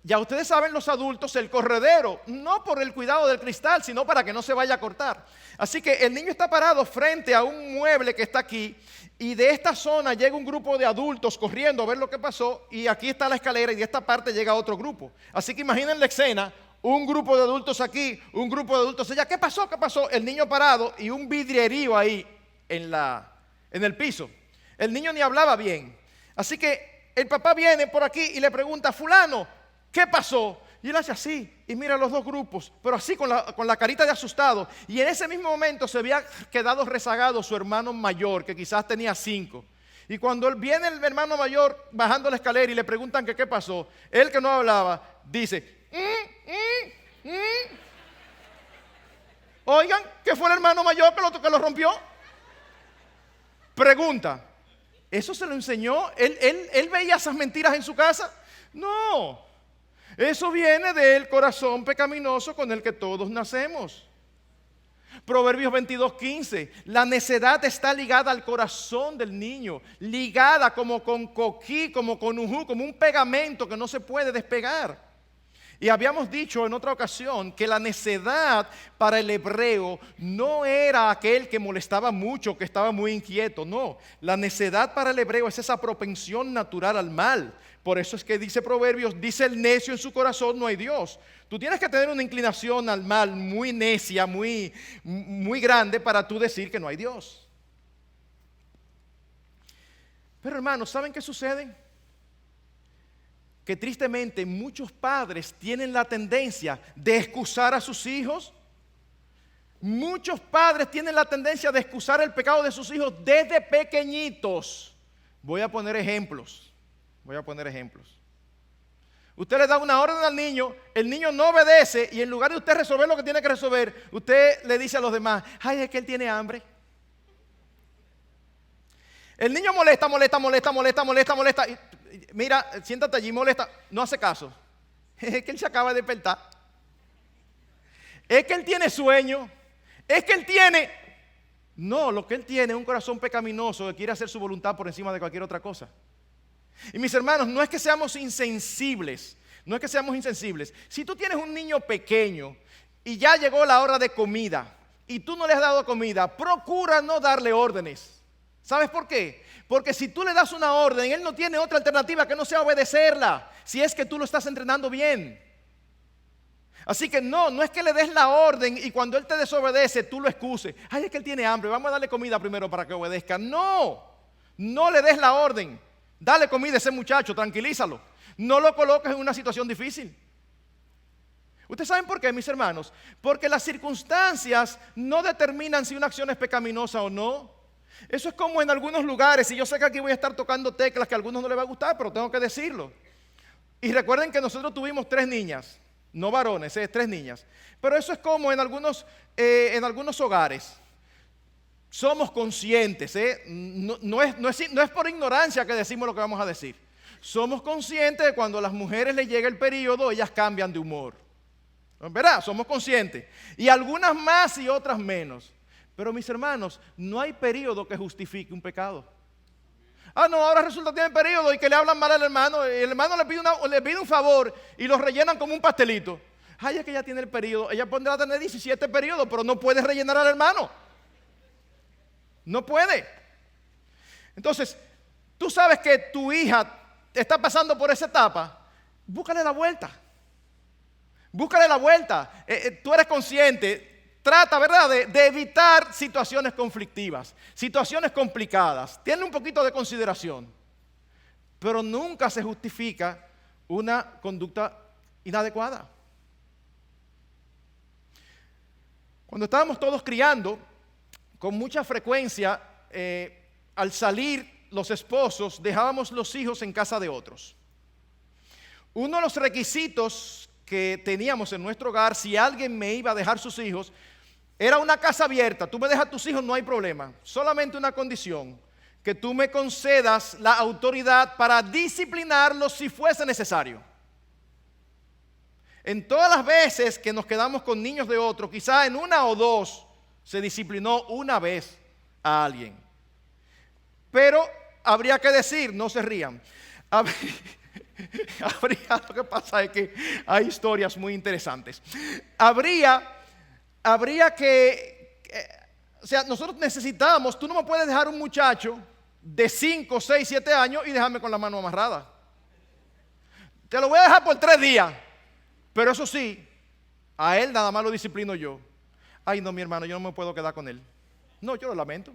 ya ustedes saben los adultos, el corredero, no por el cuidado del cristal, sino para que no se vaya a cortar. Así que el niño está parado frente a un mueble que está aquí y de esta zona llega un grupo de adultos corriendo a ver lo que pasó y aquí está la escalera y de esta parte llega otro grupo. Así que imaginen la escena, un grupo de adultos aquí, un grupo de adultos allá. ¿Qué pasó? ¿Qué pasó? El niño parado y un vidrierío ahí en el piso. El niño ni hablaba bien. Así que el papá viene por aquí y le pregunta, fulano, ¿qué pasó? Y él hace así y mira los dos grupos, pero así con la carita de asustado. Y en ese mismo momento se había quedado rezagado su hermano mayor, que quizás tenía 5. Y cuando viene el hermano mayor bajando la escalera y le preguntan que qué pasó, él que no hablaba, dice, oigan, ¿qué fue el hermano mayor que lo rompió? Pregunta, ¿eso se lo enseñó? ¿Él veía esas mentiras en su casa? No. Eso viene del corazón pecaminoso con el que todos nacemos. Proverbios 22:15. La necedad está ligada al corazón del niño, ligada como con coquí, como con ujú, como un pegamento que no se puede despegar. Y habíamos dicho en otra ocasión que la necedad para el hebreo no era aquel que molestaba mucho, que estaba muy inquieto, no. La necedad para el hebreo es esa propensión natural al mal. Por eso es que dice Proverbios, dice el necio en su corazón no hay Dios. Tú tienes que tener una inclinación al mal muy necia, muy grande para tú decir que no hay Dios. Pero hermanos, ¿saben qué sucede? Que tristemente muchos padres tienen la tendencia de excusar a sus hijos. Muchos padres tienen la tendencia de excusar el pecado de sus hijos desde pequeñitos. Voy a poner ejemplos. Usted le da una orden al niño, el niño no obedece y en lugar de usted resolver lo que tiene que resolver, usted le dice a los demás, ay, es que él tiene hambre. El niño molesta. Mira, siéntate allí, molesta. No hace caso. Es que él se acaba de despertar. Es que él tiene sueño. Es que él tiene... No, lo que él tiene es un corazón pecaminoso que quiere hacer su voluntad por encima de cualquier otra cosa. Y mis hermanos, no es que seamos insensibles. Si tú tienes un niño pequeño y ya llegó la hora de comida y tú no le has dado comida, procura no darle órdenes. ¿Sabes por qué? Porque si tú le das una orden, él no tiene otra alternativa que no sea obedecerla, si es que tú lo estás entrenando bien. Así que no es que le des la orden y cuando él te desobedece, tú lo excuses. Ay, es que él tiene hambre, vamos a darle comida primero para que obedezca. No le des la orden. Dale comida a ese muchacho, tranquilízalo. No lo coloques en una situación difícil. ¿Ustedes saben por qué, mis hermanos? Porque las circunstancias no determinan si una acción es pecaminosa o no. Eso es como en algunos lugares, y yo sé que aquí voy a estar tocando teclas que a algunos no les va a gustar, pero tengo que decirlo. Y recuerden que nosotros tuvimos 3 niñas, no varones, 3 niñas. Pero eso es como en algunos hogares. Somos conscientes, no es por ignorancia que decimos lo que vamos a decir. Somos conscientes de cuando a las mujeres les llega el periodo, ellas cambian de humor. ¿Verdad? Somos conscientes. Y algunas más y otras menos. Pero mis hermanos, no hay periodo que justifique un pecado. No, ahora resulta que tiene periodo y que le hablan mal al hermano. El hermano le pide un favor y lo rellenan como un pastelito. Ay, es que ella tiene el periodo. Ella podrá tener 17 periodos, pero no puede rellenar al hermano. No puede. Entonces, tú sabes que tu hija está pasando por esa etapa. Búscale la vuelta. Tú eres consciente. Trata, ¿verdad?, de evitar situaciones conflictivas, situaciones complicadas. Tiene un poquito de consideración. Pero nunca se justifica una conducta inadecuada. Cuando estábamos todos criando, con mucha frecuencia, al salir los esposos, dejábamos los hijos en casa de otros. Uno de los requisitos que teníamos en nuestro hogar, si alguien me iba a dejar sus hijos, era una casa abierta. Tú me dejas tus hijos, no hay problema. Solamente una condición, que tú me concedas la autoridad para disciplinarlos si fuese necesario. En todas las veces que nos quedamos con niños de otro, quizá en una o dos, se disciplinó una vez a alguien. Pero habría que decir, no se rían, Lo que pasa es que hay historias muy interesantes. Habría que, o sea, nosotros necesitamos, tú no me puedes dejar un muchacho de 5, 6, 7 años y dejarme con la mano amarrada. Te lo voy a dejar por 3 días, pero eso sí, a él nada más lo disciplino yo. Ay, no, mi hermano, yo no me puedo quedar con él. No, yo lo lamento.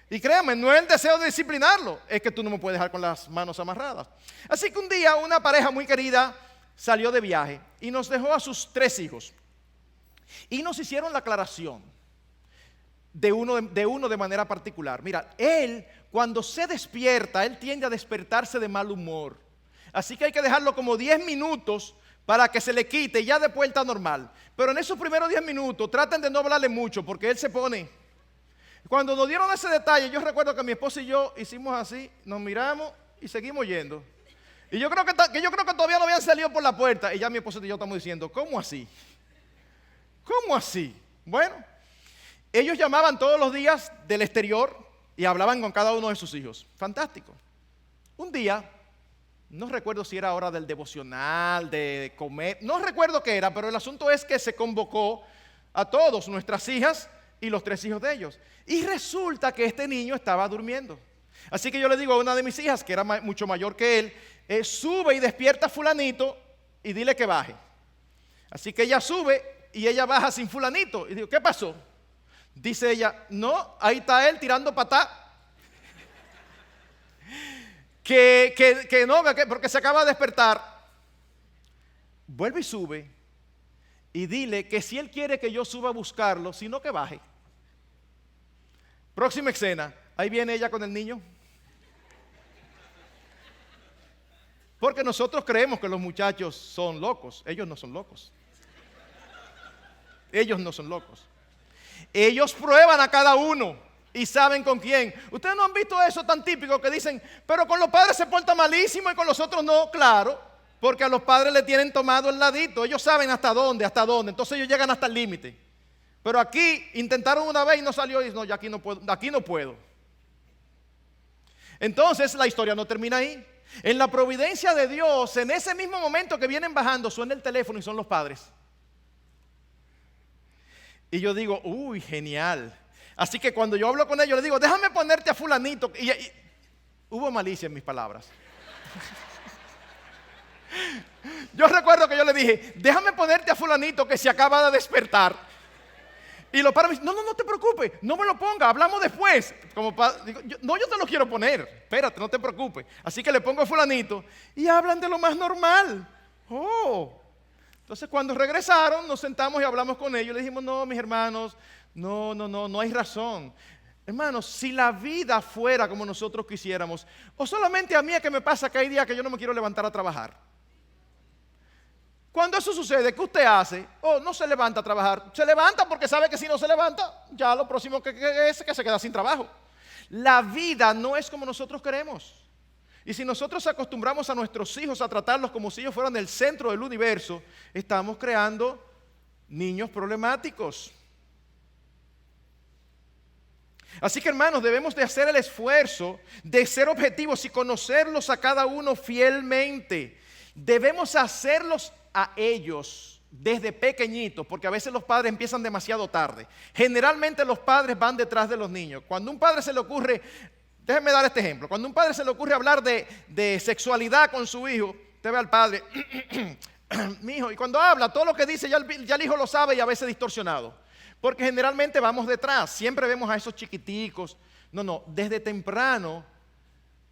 Y créanme, no es el deseo de disciplinarlo, es que tú no me puedes dejar con las manos amarradas. Así que un día una pareja muy querida salió de viaje y nos dejó a sus 3 hijos. Y nos hicieron la aclaración de uno de manera particular. Mira, él cuando se despierta, él tiende a despertarse de mal humor. Así que hay que dejarlo como 10 minutos para que se le quite y ya después está normal. Pero en esos primeros 10 minutos traten de no hablarle mucho porque él se pone. Cuando nos dieron ese detalle, yo recuerdo que mi esposa y yo hicimos así, nos miramos y seguimos yendo. Y yo creo que todavía no habían salido por la puerta y ya mi esposa y yo estamos diciendo, ¿cómo así? ¿Cómo así? Bueno, ellos llamaban todos los días del exterior y hablaban con cada uno de sus hijos. Fantástico. Un día, no recuerdo si era hora del devocional, de comer, no recuerdo qué era, pero el asunto es que se convocó a todos, nuestras hijas y los 3 hijos de ellos. Y resulta que este niño estaba durmiendo. Así que yo le digo a una de mis hijas, que era mucho mayor que él, sube y despierta a fulanito y dile que baje. Así que ella sube y ella baja sin fulanito. Y digo, ¿qué pasó? Dice ella, no, ahí está él tirando patá. Que no, porque se acaba de despertar. Vuelve y sube y dile que si él quiere que yo suba a buscarlo, si no que baje. Próxima escena, ahí viene ella con el niño. Porque nosotros creemos que los muchachos son locos, ellos no son locos. Ellos no son locos. Ellos prueban a cada uno. Y saben con quién. Ustedes no han visto eso tan típico que dicen, pero con los padres se porta malísimo y con los otros no. Claro, porque a los padres le tienen tomado el ladito. Ellos saben hasta dónde. Entonces ellos llegan hasta el límite. Pero aquí intentaron una vez y no salió. Y dicen, no, ya aquí no puedo. Entonces la historia no termina ahí. En la providencia de Dios, en ese mismo momento que vienen bajando, suena el teléfono y son los padres. Y yo digo, uy, genial. Así que cuando yo hablo con ellos, les digo, déjame ponerte a fulanito. Y hubo malicia en mis palabras. Yo recuerdo que yo le dije, déjame ponerte a fulanito que se acaba de despertar. Y los padres me dicen, no te preocupes, no me lo ponga, hablamos después. Digo, yo te lo quiero poner, espérate, no te preocupes. Así que le pongo a fulanito y hablan de lo más normal. Entonces cuando regresaron, nos sentamos y hablamos con ellos. Le dijimos, no, mis hermanos, no hay razón. Hermanos, si la vida fuera como nosotros quisiéramos, o solamente a mí es que me pasa que hay días que yo no me quiero levantar a trabajar. Cuando eso sucede, ¿qué usted hace? No se levanta a trabajar. Se levanta porque sabe que si no se levanta, ya lo próximo que es que se queda sin trabajo. La vida no es como nosotros queremos. Y si nosotros acostumbramos a nuestros hijos a tratarlos como si ellos fueran el centro del universo, estamos creando niños problemáticos. Así que hermanos, debemos de hacer el esfuerzo de ser objetivos y conocerlos a cada uno fielmente. Debemos hacerlos a ellos desde pequeñitos, porque a veces los padres empiezan demasiado tarde. Generalmente los padres van detrás de los niños. Cuando a un padre se le ocurre, déjenme dar este ejemplo, cuando a un padre se le ocurre hablar de sexualidad con su hijo, usted ve al padre, mi hijo, y cuando habla, todo lo que dice ya el hijo lo sabe y a veces distorsionado. Porque generalmente vamos detrás, siempre vemos a esos chiquiticos. No, desde temprano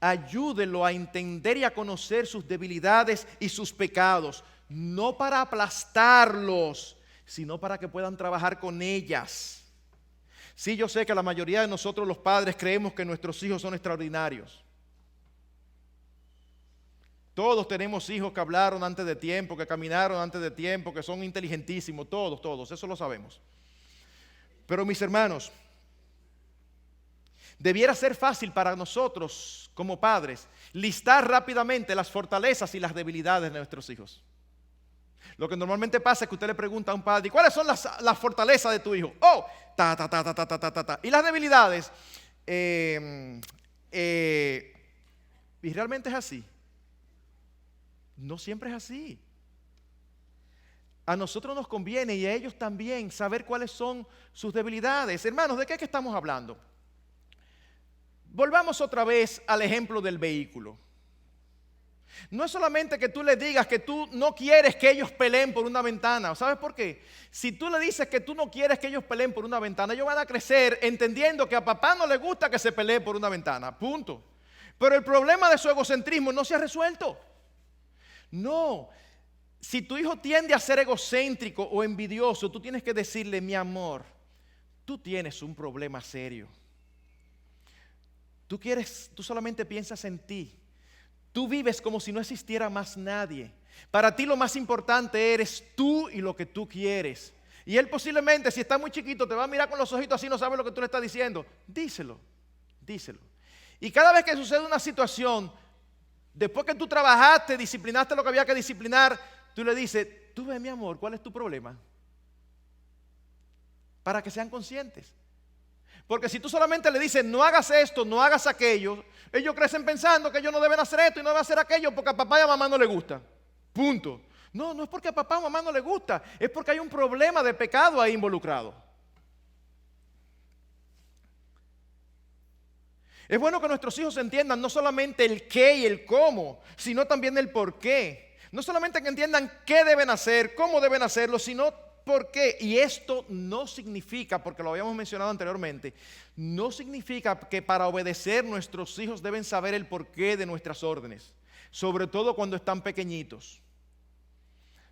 ayúdenlo a entender y a conocer sus debilidades y sus pecados, no para aplastarlos, sino para que puedan trabajar con ellas. Sí, yo sé que la mayoría de nosotros los padres creemos que nuestros hijos son extraordinarios. Todos tenemos hijos que hablaron antes de tiempo, que caminaron antes de tiempo, que son inteligentísimos, todos, eso lo sabemos. Pero mis hermanos, debiera ser fácil para nosotros como padres listar rápidamente las fortalezas y las debilidades de nuestros hijos. Lo que normalmente pasa es que usted le pregunta a un padre, ¿cuáles son las fortalezas de tu hijo? Y las debilidades. Y realmente es así. No siempre es así. A nosotros nos conviene y a ellos también saber cuáles son sus debilidades. Hermanos, ¿de qué es que estamos hablando? Volvamos otra vez al ejemplo del vehículo. No es solamente que tú les digas que tú no quieres que ellos peleen por una ventana. ¿Sabes por qué? Si tú le dices que tú no quieres que ellos peleen por una ventana, ellos van a crecer entendiendo que a papá no le gusta que se pelee por una ventana. Punto. Pero el problema de su egocentrismo no se ha resuelto. No. Si tu hijo tiende a ser egocéntrico o envidioso, tú tienes que decirle, mi amor, tú tienes un problema serio. Tú solamente piensas en ti. Tú vives como si no existiera más nadie. Para ti lo más importante eres tú y lo que tú quieres. Y él posiblemente, si está muy chiquito, te va a mirar con los ojitos así, no sabe lo que tú le estás diciendo. Díselo. Y cada vez que sucede una situación, después que tú trabajaste, disciplinaste lo que había que disciplinar, tú le dices, tú ves, mi amor, ¿cuál es tu problema? Para que sean conscientes. Porque si tú solamente le dices, no hagas esto, no hagas aquello, ellos crecen pensando que ellos no deben hacer esto y no deben hacer aquello porque a papá y a mamá no les gusta. Punto. No, no es porque a papá o mamá no les gusta, es porque hay un problema de pecado ahí involucrado. Es bueno que nuestros hijos entiendan no solamente el qué y el cómo, sino también el por qué. No solamente que entiendan qué deben hacer, cómo deben hacerlo, sino por qué. Y esto no significa, porque lo habíamos mencionado anteriormente, no significa que para obedecer nuestros hijos deben saber el porqué de nuestras órdenes, sobre todo cuando están pequeñitos.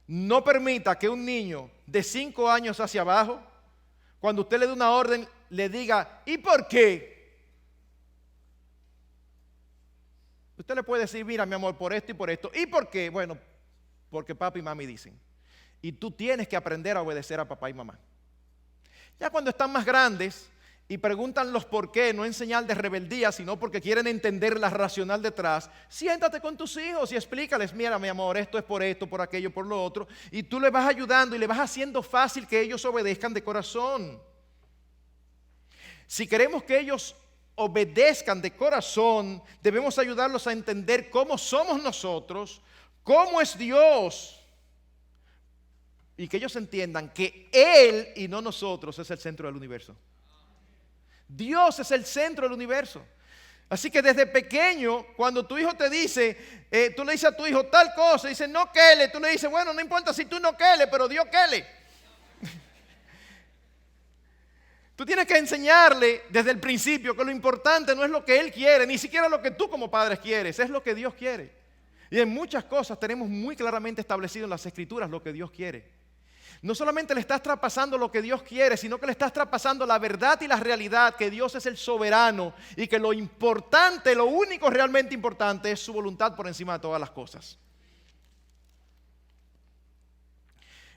No permita que un niño de 5 años hacia abajo, cuando usted le dé una orden, le diga, ¿y por qué? Usted le puede decir, mira mi amor, por esto y por esto. ¿Y por qué? Bueno, porque papi y mami dicen. Y tú tienes que aprender a obedecer a papá y mamá. Ya cuando están más grandes y preguntan los por qué, no en señal de rebeldía, sino porque quieren entender la racional detrás, siéntate con tus hijos y explícales, mira mi amor, esto es por esto, por aquello, por lo otro. Y tú les vas ayudando y les vas haciendo fácil que ellos obedezcan de corazón. Si queremos que ellos obedezcan de corazón, debemos ayudarlos a entender cómo somos nosotros, cómo es Dios, y que ellos entiendan que Él y no nosotros es el centro del universo. Dios es el centro del universo. Así que desde pequeño, cuando tu hijo te dice, tú le dices a tu hijo tal cosa, y dice no quele, tú le dices, bueno, no importa si tú no quele, pero Dios quele. Tú tienes que enseñarle desde el principio que lo importante no es lo que él quiere, ni siquiera lo que tú como padres quieres, es lo que Dios quiere. Y en muchas cosas tenemos muy claramente establecido en las Escrituras lo que Dios quiere. No solamente le estás traspasando lo que Dios quiere, sino que le estás traspasando la verdad y la realidad, que Dios es el soberano y que lo importante, lo único realmente importante es su voluntad por encima de todas las cosas.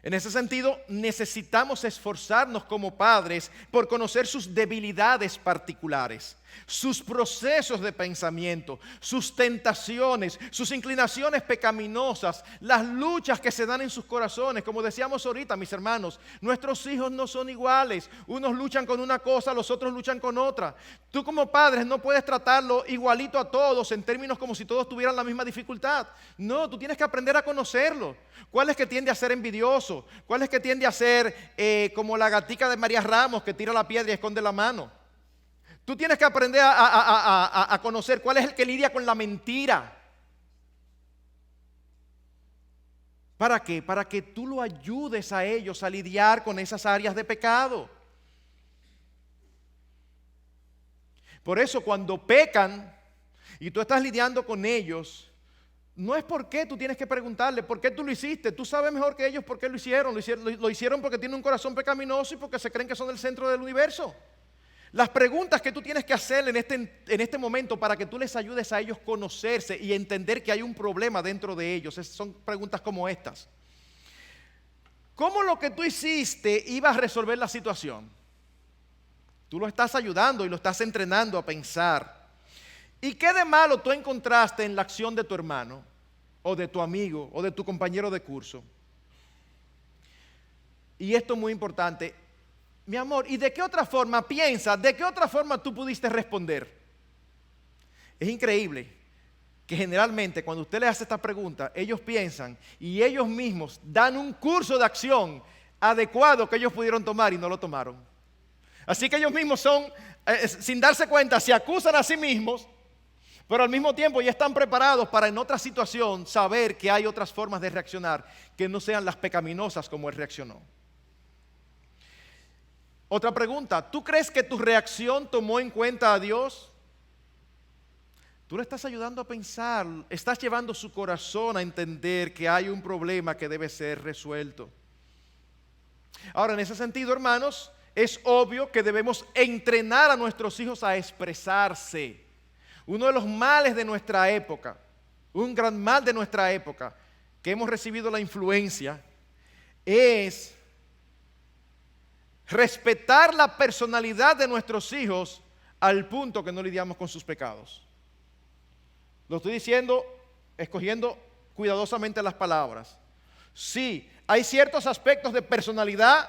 En ese sentido, necesitamos esforzarnos como padres por conocer sus debilidades particulares, sus procesos de pensamiento, sus tentaciones, sus inclinaciones pecaminosas, las luchas que se dan en sus corazones. Como decíamos ahorita, mis hermanos, nuestros hijos no son iguales. Unos luchan con una cosa, los otros luchan con otra. Tú como padres no puedes tratarlo igualito a todos en términos como si todos tuvieran la misma dificultad. No, tú tienes que aprender a conocerlo. ¿Cuál es que tiende a ser envidioso? ¿Cuál es que tiende a ser como la gatica de María Ramos que tira la piedra y esconde la mano? Tú tienes que aprender a conocer cuál es el que lidia con la mentira. ¿Para qué? Para que tú lo ayudes a ellos a lidiar con esas áreas de pecado. Por eso cuando pecan y tú estás lidiando con ellos, no es por qué tú tienes que preguntarle, ¿por qué tú lo hiciste? Tú sabes mejor que ellos por qué lo hicieron. Lo hicieron porque tienen un corazón pecaminoso y porque se creen que son el centro del universo. Las preguntas que tú tienes que hacer en este momento para que tú les ayudes a ellos a conocerse y entender que hay un problema dentro de ellos, son preguntas como estas. ¿Cómo lo que tú hiciste iba a resolver la situación? Tú lo estás ayudando y lo estás entrenando a pensar. ¿Y qué de malo tú encontraste en la acción de tu hermano, o de tu amigo, o de tu compañero de curso? Y esto es muy importante. Mi amor, ¿y de qué otra forma piensa? ¿De qué otra forma tú pudiste responder? Es increíble que generalmente cuando usted les hace esta pregunta, ellos piensan y ellos mismos dan un curso de acción adecuado que ellos pudieron tomar y no lo tomaron. Así que ellos mismos sin darse cuenta, se acusan a sí mismos, pero al mismo tiempo ya están preparados para en otra situación saber que hay otras formas de reaccionar que no sean las pecaminosas como él reaccionó. Otra pregunta, ¿tú crees que tu reacción tomó en cuenta a Dios? Tú le estás ayudando a pensar, estás llevando su corazón a entender que hay un problema que debe ser resuelto. Ahora, en ese sentido, hermanos, es obvio que debemos entrenar a nuestros hijos a expresarse. Uno de los males de nuestra época, un gran mal de nuestra época, que hemos recibido la influencia, es respetar la personalidad de nuestros hijos al punto que no lidiamos con sus pecados. Lo estoy diciendo, escogiendo cuidadosamente las palabras. Sí, hay ciertos aspectos de personalidad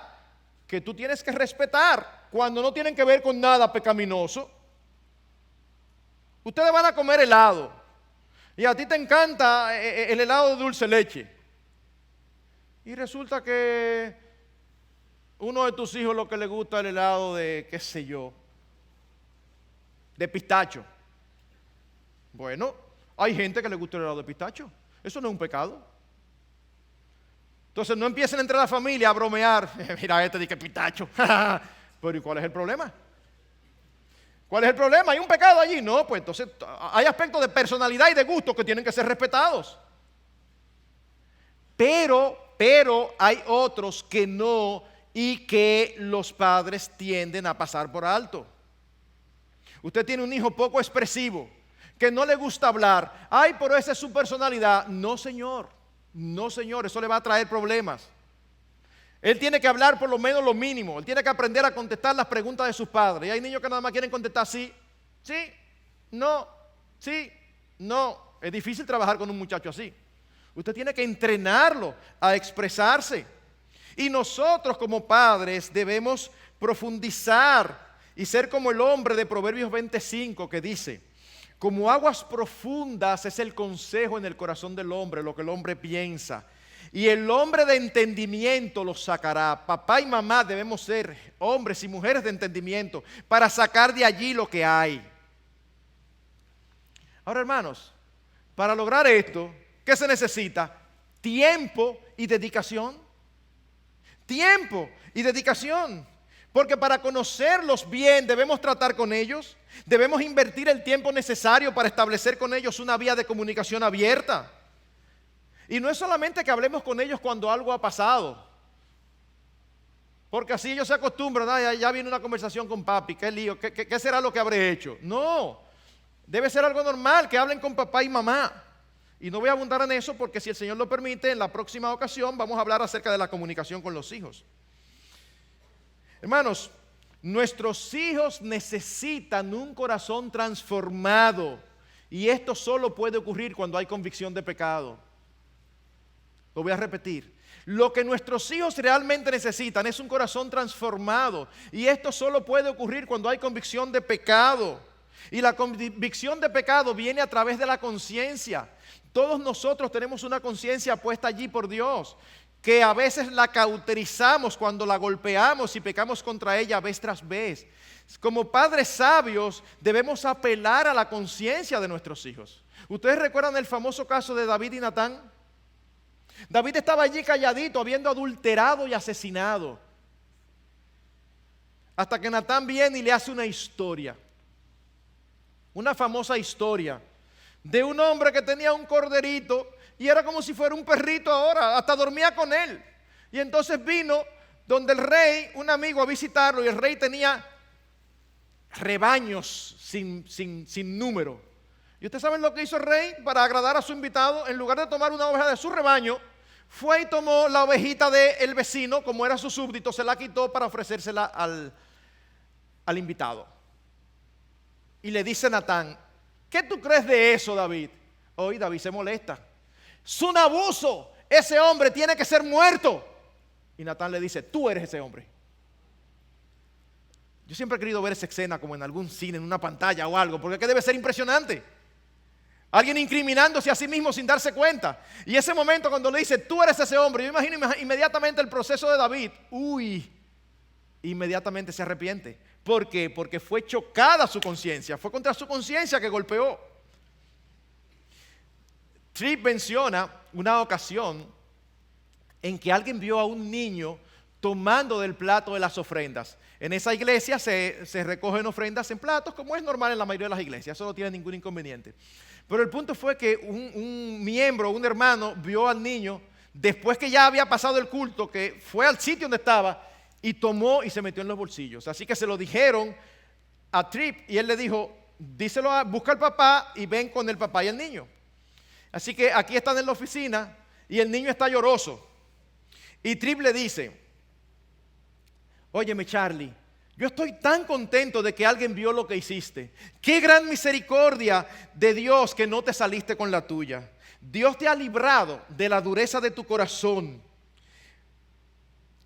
que tú tienes que respetar cuando no tienen que ver con nada pecaminoso. Ustedes van a comer helado y a ti te encanta el helado de dulce leche. Y resulta que uno de tus hijos lo que le gusta es el helado de, qué sé yo, de pistacho. Bueno, hay gente que le gusta el helado de pistacho. Eso no es un pecado. Entonces no empiecen entre la familia a bromear. Mira este de que pistacho. Pero ¿y cuál es el problema? ¿Cuál es el problema? ¿Hay un pecado allí? No, pues entonces hay aspectos de personalidad y de gusto que tienen que ser respetados. Pero hay otros que no y que los padres tienden a pasar por alto. Usted tiene un hijo poco expresivo, que no le gusta hablar. Ay, pero esa es su personalidad. No, señor. No, señor, eso le va a traer problemas. Él tiene que hablar por lo menos lo mínimo. Él tiene que aprender a contestar las preguntas de sus padres. Y hay niños que nada más quieren contestar sí, sí, no, sí, no. Es difícil trabajar con un muchacho así. Usted tiene que entrenarlo a expresarse. Y nosotros como padres debemos profundizar y ser como el hombre de Proverbios 25 que dice: como aguas profundas es el consejo en el corazón del hombre, lo que el hombre piensa. Y el hombre de entendimiento lo sacará. Papá y mamá debemos ser hombres y mujeres de entendimiento para sacar de allí lo que hay. Ahora, hermanos, para lograr esto, ¿qué se necesita? Tiempo y dedicación. Tiempo y dedicación. Porque para conocerlos bien debemos tratar con ellos, debemos invertir el tiempo necesario para establecer con ellos una vía de comunicación abierta. Y no es solamente que hablemos con ellos cuando algo ha pasado, porque así ellos se acostumbran, ya viene una conversación con papi, qué lío, ¿qué será lo que habré hecho? No, debe ser algo normal, que hablen con papá y mamá. Y no voy a abundar en eso porque si el Señor lo permite, en la próxima ocasión vamos a hablar acerca de la comunicación con los hijos. Hermanos, nuestros hijos necesitan un corazón transformado y esto solo puede ocurrir cuando hay convicción de pecado. Lo voy a repetir. Lo que nuestros hijos realmente necesitan es un corazón transformado y esto solo puede ocurrir cuando hay convicción de pecado. Y la convicción de pecado viene a través de la conciencia. Todos nosotros tenemos una conciencia puesta allí por Dios, que a veces la cauterizamos cuando la golpeamos y pecamos contra ella vez tras vez. Como padres sabios debemos apelar a la conciencia de nuestros hijos. ¿Ustedes recuerdan el famoso caso de David y Natán? David estaba allí calladito, habiendo adulterado y asesinado, hasta que Natán viene y le hace una historia, una famosa historia de un hombre que tenía un corderito y era como si fuera un perrito ahora, hasta dormía con él. Y entonces vino donde el rey, un amigo, a visitarlo, y el rey tenía rebaños sin número. ¿Y ustedes saben lo que hizo el rey para agradar a su invitado? En lugar de tomar una oveja de su rebaño, fue y tomó la ovejita del vecino, como era su súbdito, se la quitó para ofrecérsela al invitado. Y le dice Natán: ¿qué tú crees de eso, David? Hoy David se molesta. Es un abuso, ese hombre tiene que ser muerto. Y Natán le dice: tú eres ese hombre. Yo siempre he querido ver esa escena como en algún cine, en una pantalla o algo, porque es que debe ser impresionante. Alguien incriminándose a sí mismo sin darse cuenta. Y ese momento cuando le dice, tú eres ese hombre, yo imagino inmediatamente el proceso de David. Inmediatamente se arrepiente. ¿Por qué? Porque fue chocada su conciencia. Fue contra su conciencia que golpeó. Tripp menciona una ocasión en que alguien vio a un niño tomando del plato de las ofrendas. En esa iglesia se recogen ofrendas en platos, como es normal en la mayoría de las iglesias. Eso no tiene ningún inconveniente. Pero el punto fue que un miembro, un hermano, vio al niño, después que ya había pasado el culto, que fue al sitio donde estaba, y tomó y se metió en los bolsillos. Así que se lo dijeron a Tripp, y él le dijo, busca al papá y ven con el papá y el niño. Así que aquí están en la oficina, y el niño está lloroso. Y Tripp le dice, óyeme Charlie, yo estoy tan contento de que alguien vio lo que hiciste. Qué gran misericordia de Dios que no te saliste con la tuya. Dios te ha librado de la dureza de tu corazón,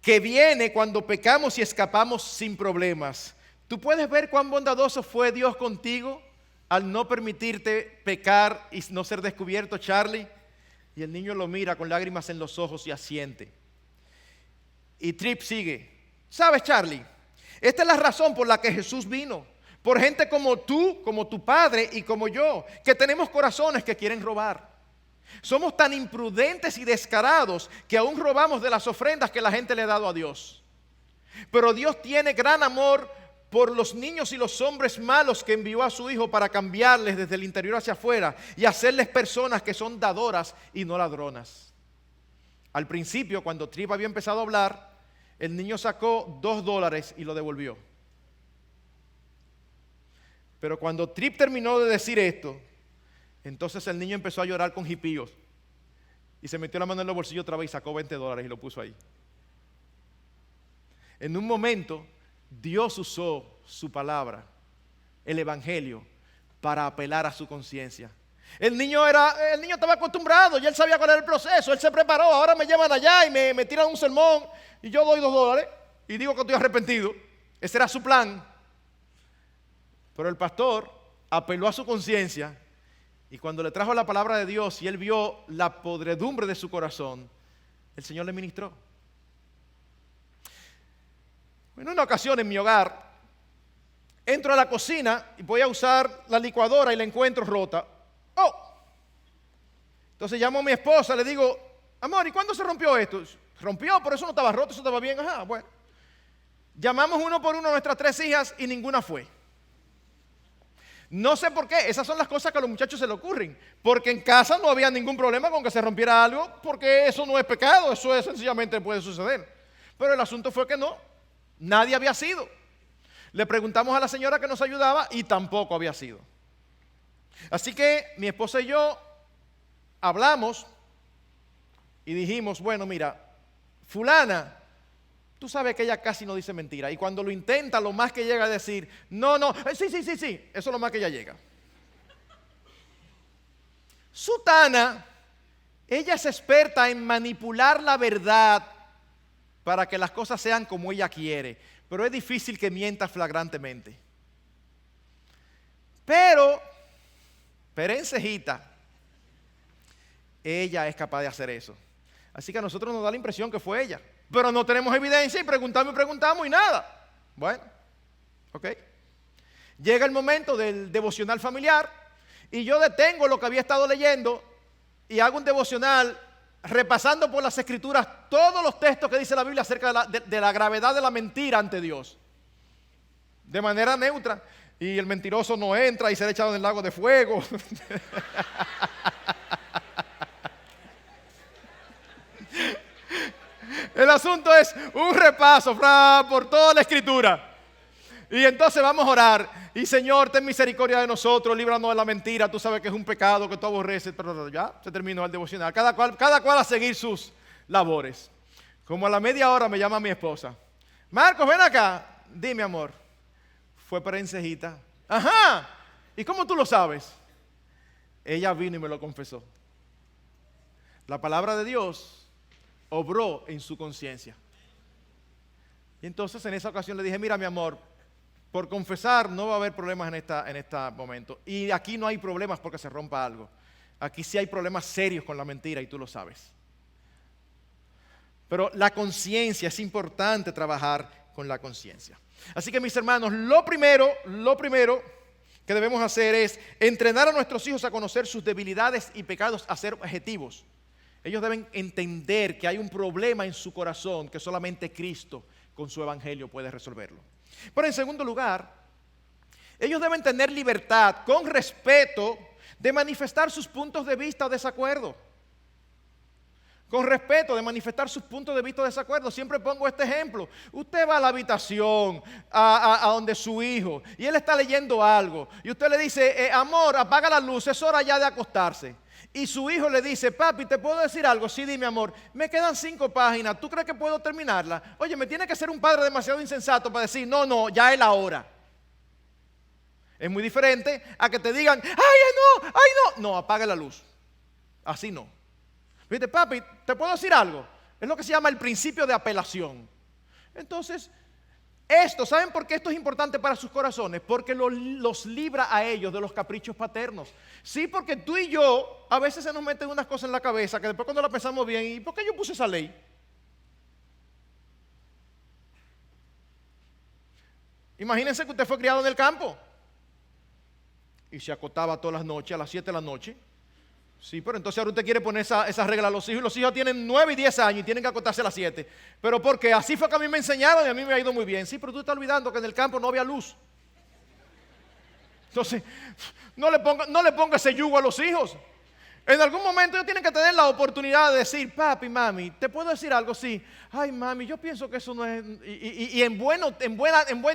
que viene cuando pecamos y escapamos sin problemas. ¿Tú puedes ver cuán bondadoso fue Dios contigo al no permitirte pecar y no ser descubierto, Charlie? Y el niño lo mira con lágrimas en los ojos y asiente. Y Tripp sigue. ¿Sabes, Charlie? Esta es la razón por la que Jesús vino. Por gente como tú, como tu padre y como yo, que tenemos corazones que quieren robar. Somos tan imprudentes y descarados que aún robamos de las ofrendas que la gente le ha dado a Dios. Pero Dios tiene gran amor por los niños y los hombres malos que envió a su Hijo para cambiarles desde el interior hacia afuera y hacerles personas que son dadoras y no ladronas. Al principio, cuando Tripp había empezado a hablar, el niño sacó $2 y lo devolvió. Pero cuando Tripp terminó de decir esto, entonces el niño empezó a llorar con jipíos y se metió la mano en los bolsillos otra vez y sacó $20 y lo puso ahí. En un momento, Dios usó su palabra, el evangelio, para apelar a su conciencia. El niño estaba acostumbrado, ya él sabía cuál era el proceso, él se preparó. Ahora me llevan allá y me tiran un sermón y yo doy $2 y digo que estoy arrepentido. Ese era su plan. Pero el pastor apeló a su conciencia y cuando le trajo la palabra de Dios y él vio la podredumbre de su corazón, el Señor le ministró. En una ocasión en mi hogar, entro a la cocina y voy a usar la licuadora y la encuentro rota. Entonces llamo a mi esposa, le digo, amor, ¿y cuándo se rompió esto? Rompió, pero eso no estaba roto, eso estaba bien. Ajá, bueno. Llamamos uno por uno a nuestras 3 hijas y ninguna fue. No sé por qué, esas son las cosas que a los muchachos se le ocurren. Porque en casa no había ningún problema con que se rompiera algo, porque eso no es pecado, eso sencillamente puede suceder. Pero el asunto fue que no, nadie había sido. Le preguntamos a la señora que nos ayudaba y tampoco había sido. Así que mi esposa y yo hablamos y dijimos, bueno, mira, fulana, tú sabes que ella casi no dice mentira. Y cuando lo intenta, lo más que llega a decir, no, sí, eso es lo más que ella llega. Sutana, ella es experta en manipular la verdad para que las cosas sean como ella quiere. Pero es difícil que mienta flagrantemente. Pero Perencejita, ella es capaz de hacer eso. Así que a nosotros nos da la impresión que fue ella. Pero no tenemos evidencia y preguntamos y nada. Bueno, ok. Llega el momento del devocional familiar y yo detengo lo que había estado leyendo y hago un devocional repasando por las escrituras todos los textos que dice la Biblia acerca de la gravedad de la mentira ante Dios. De manera neutra. Y el mentiroso no entra y será echado en el lago de fuego. El asunto es un repaso por toda la escritura. Y entonces vamos a orar. Y Señor, ten misericordia de nosotros, líbranos de la mentira. Tú sabes que es un pecado que tú aborreces. Pero ya se terminó el devocional. Cada cual a seguir sus labores. Como a la media hora me llama mi esposa. Marcos, ven acá. Dime, amor. Fue Perencejita. Ajá. ¿Y cómo tú lo sabes? Ella vino y me lo confesó. La palabra de Dios obró en su conciencia. Y entonces en esa ocasión le dije, mira mi amor, por confesar, no va a haber problemas en este momento. Y aquí no hay problemas porque se rompa algo. Aquí sí hay problemas serios con la mentira y tú lo sabes. Pero la conciencia, es importante trabajar con la conciencia. Así que mis hermanos, lo primero que debemos hacer es entrenar a nuestros hijos a conocer sus debilidades y pecados, a ser objetivos. Ellos deben entender que hay un problema en su corazón que solamente Cristo con su evangelio puede resolverlo. Pero en segundo lugar, ellos deben tener libertad, con respeto, de manifestar sus puntos de vista o desacuerdo. Con respeto, de manifestar sus puntos de vista o desacuerdo. Siempre pongo este ejemplo. Usted va a la habitación, a donde su hijo, y él está leyendo algo, y usted le dice, amor, apaga la luz, es hora ya de acostarse. Y su hijo le dice, papi, ¿te puedo decir algo? Sí, dime, amor, me quedan 5 páginas, ¿tú crees que puedo terminarla? Oye, me tiene que ser un padre demasiado insensato para decir, no, ya es la hora. Es muy diferente a que te digan, ay, no, no, apaga la luz. Así no. Viste, papi, ¿te puedo decir algo? Es lo que se llama el principio de apelación. Entonces, ¿saben por qué esto es importante para sus corazones? Porque los libra a ellos de los caprichos paternos. Sí, porque tú y yo a veces se nos meten unas cosas en la cabeza que después cuando la pensamos bien, ¿y por qué yo puse esa ley? Imagínense que usted fue criado en el campo y se acostaba todas las noches, a las 7 de la noche. Sí, pero entonces ahora usted quiere poner esa regla a los hijos, y los hijos tienen 9 y 10 años y tienen que acostarse a las 7. Pero porque así fue que a mí me enseñaron y a mí me ha ido muy bien. Sí, pero tú estás olvidando que en el campo no había luz. Entonces, no le ponga ese yugo a los hijos. En algún momento ellos tienen que tener la oportunidad de decir, papi, mami, ¿te puedo decir algo? Sí. Ay, mami, yo pienso que eso no es... Y en buen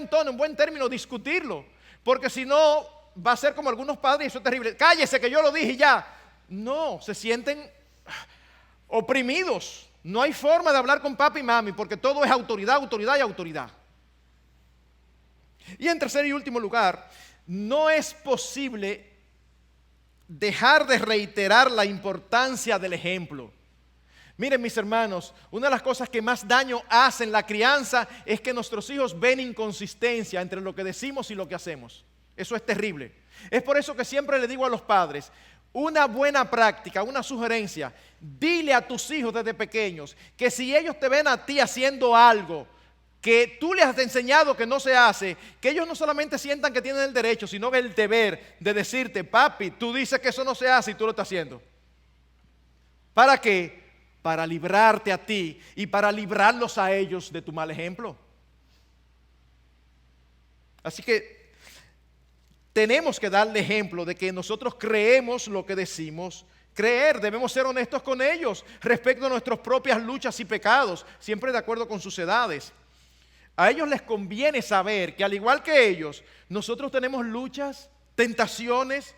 tono, en buen término, discutirlo. Porque si no, va a ser como algunos padres y eso es terrible. Cállese que yo lo dije ya. No, se sienten oprimidos. No hay forma de hablar con papi y mami porque todo es autoridad, autoridad y autoridad. Y en tercer y último lugar, no es posible dejar de reiterar la importancia del ejemplo. Miren, mis hermanos, una de las cosas que más daño hace en la crianza es que nuestros hijos ven inconsistencia entre lo que decimos y lo que hacemos. Eso es terrible. Es por eso que siempre le digo a los padres, una buena práctica, una sugerencia, dile a tus hijos desde pequeños que si ellos te ven a ti haciendo algo que tú les has enseñado que no se hace, que ellos no solamente sientan que tienen el derecho, sino el deber de decirte, papi, tú dices que eso no se hace y tú lo estás haciendo. ¿Para qué? Para librarte a ti y para librarlos a ellos de tu mal ejemplo. Así que tenemos que darle ejemplo de que nosotros creemos lo que decimos creer. Debemos ser honestos con ellos respecto a nuestras propias luchas y pecados, siempre de acuerdo con sus edades. A ellos les conviene saber que al igual que ellos, nosotros tenemos luchas, tentaciones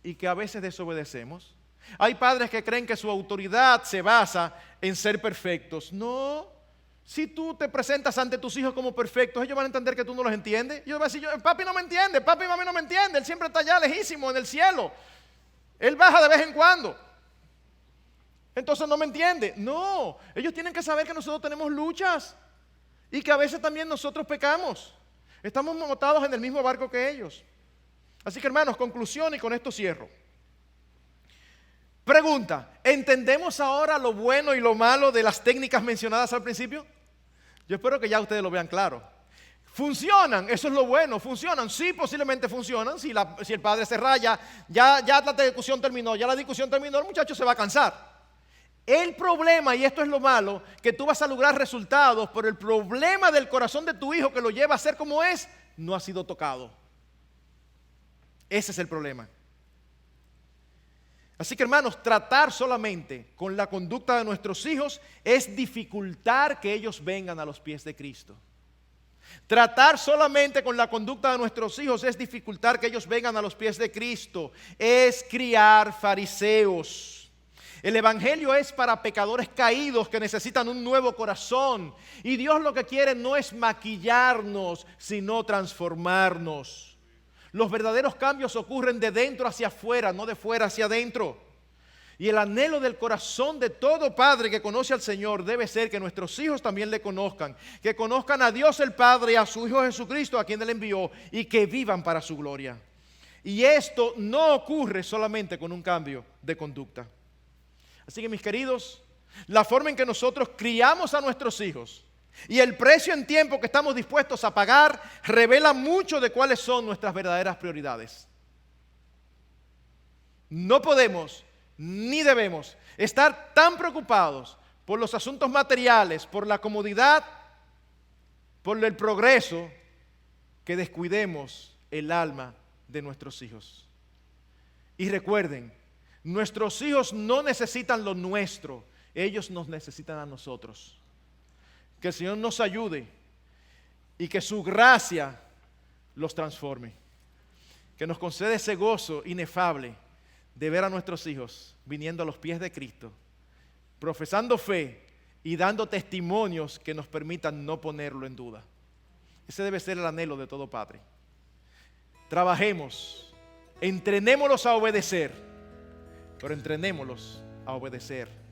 y que a veces desobedecemos. Hay padres que creen que su autoridad se basa en ser perfectos. No. Si tú te presentas ante tus hijos como perfectos, ellos van a entender que tú no los entiendes. Ellos van a decir, papi no me entiende, papi y mami no me entiende. Él siempre está allá lejísimo en el cielo. Él baja de vez en cuando. Entonces no me entiende. No, ellos tienen que saber que nosotros tenemos luchas y que a veces también nosotros pecamos. Estamos montados en el mismo barco que ellos. Así que hermanos, conclusión y con esto cierro. Pregunta, ¿entendemos ahora lo bueno y lo malo de las técnicas mencionadas al principio? Yo espero que ya ustedes lo vean claro. ¿Funcionan? Eso es lo bueno. ¿Funcionan? Sí, posiblemente funcionan. Si el padre se raya, ya la discusión terminó, el muchacho se va a cansar. El problema, y esto es lo malo, que tú vas a lograr resultados, pero el problema del corazón de tu hijo que lo lleva a ser como es, no ha sido tocado. Ese es el problema. Así que hermanos, tratar solamente con la conducta de nuestros hijos es dificultar que ellos vengan a los pies de Cristo. Tratar solamente con la conducta de nuestros hijos es dificultar que ellos vengan a los pies de Cristo. Es criar fariseos. El evangelio es para pecadores caídos que necesitan un nuevo corazón. Y Dios lo que quiere no es maquillarnos, sino transformarnos. Los verdaderos cambios ocurren de dentro hacia afuera, no de fuera hacia adentro. Y el anhelo del corazón de todo padre que conoce al Señor debe ser que nuestros hijos también le conozcan, que conozcan a Dios el Padre y a su Hijo Jesucristo, a quien Él envió, y que vivan para su gloria. Y esto no ocurre solamente con un cambio de conducta. Así que, mis queridos, la forma en que nosotros criamos a nuestros hijos y el precio en tiempo que estamos dispuestos a pagar revela mucho de cuáles son nuestras verdaderas prioridades. No podemos ni debemos estar tan preocupados por los asuntos materiales, por la comodidad, por el progreso, que descuidemos el alma de nuestros hijos. Y recuerden, nuestros hijos no necesitan lo nuestro, ellos nos necesitan a nosotros. Que el Señor nos ayude y que su gracia los transforme. Que nos conceda ese gozo inefable de ver a nuestros hijos viniendo a los pies de Cristo, profesando fe y dando testimonios que nos permitan no ponerlo en duda. Ese debe ser el anhelo de todo padre. Trabajemos, entrenémoslos a obedecer, pero entrenémoslos a obedecer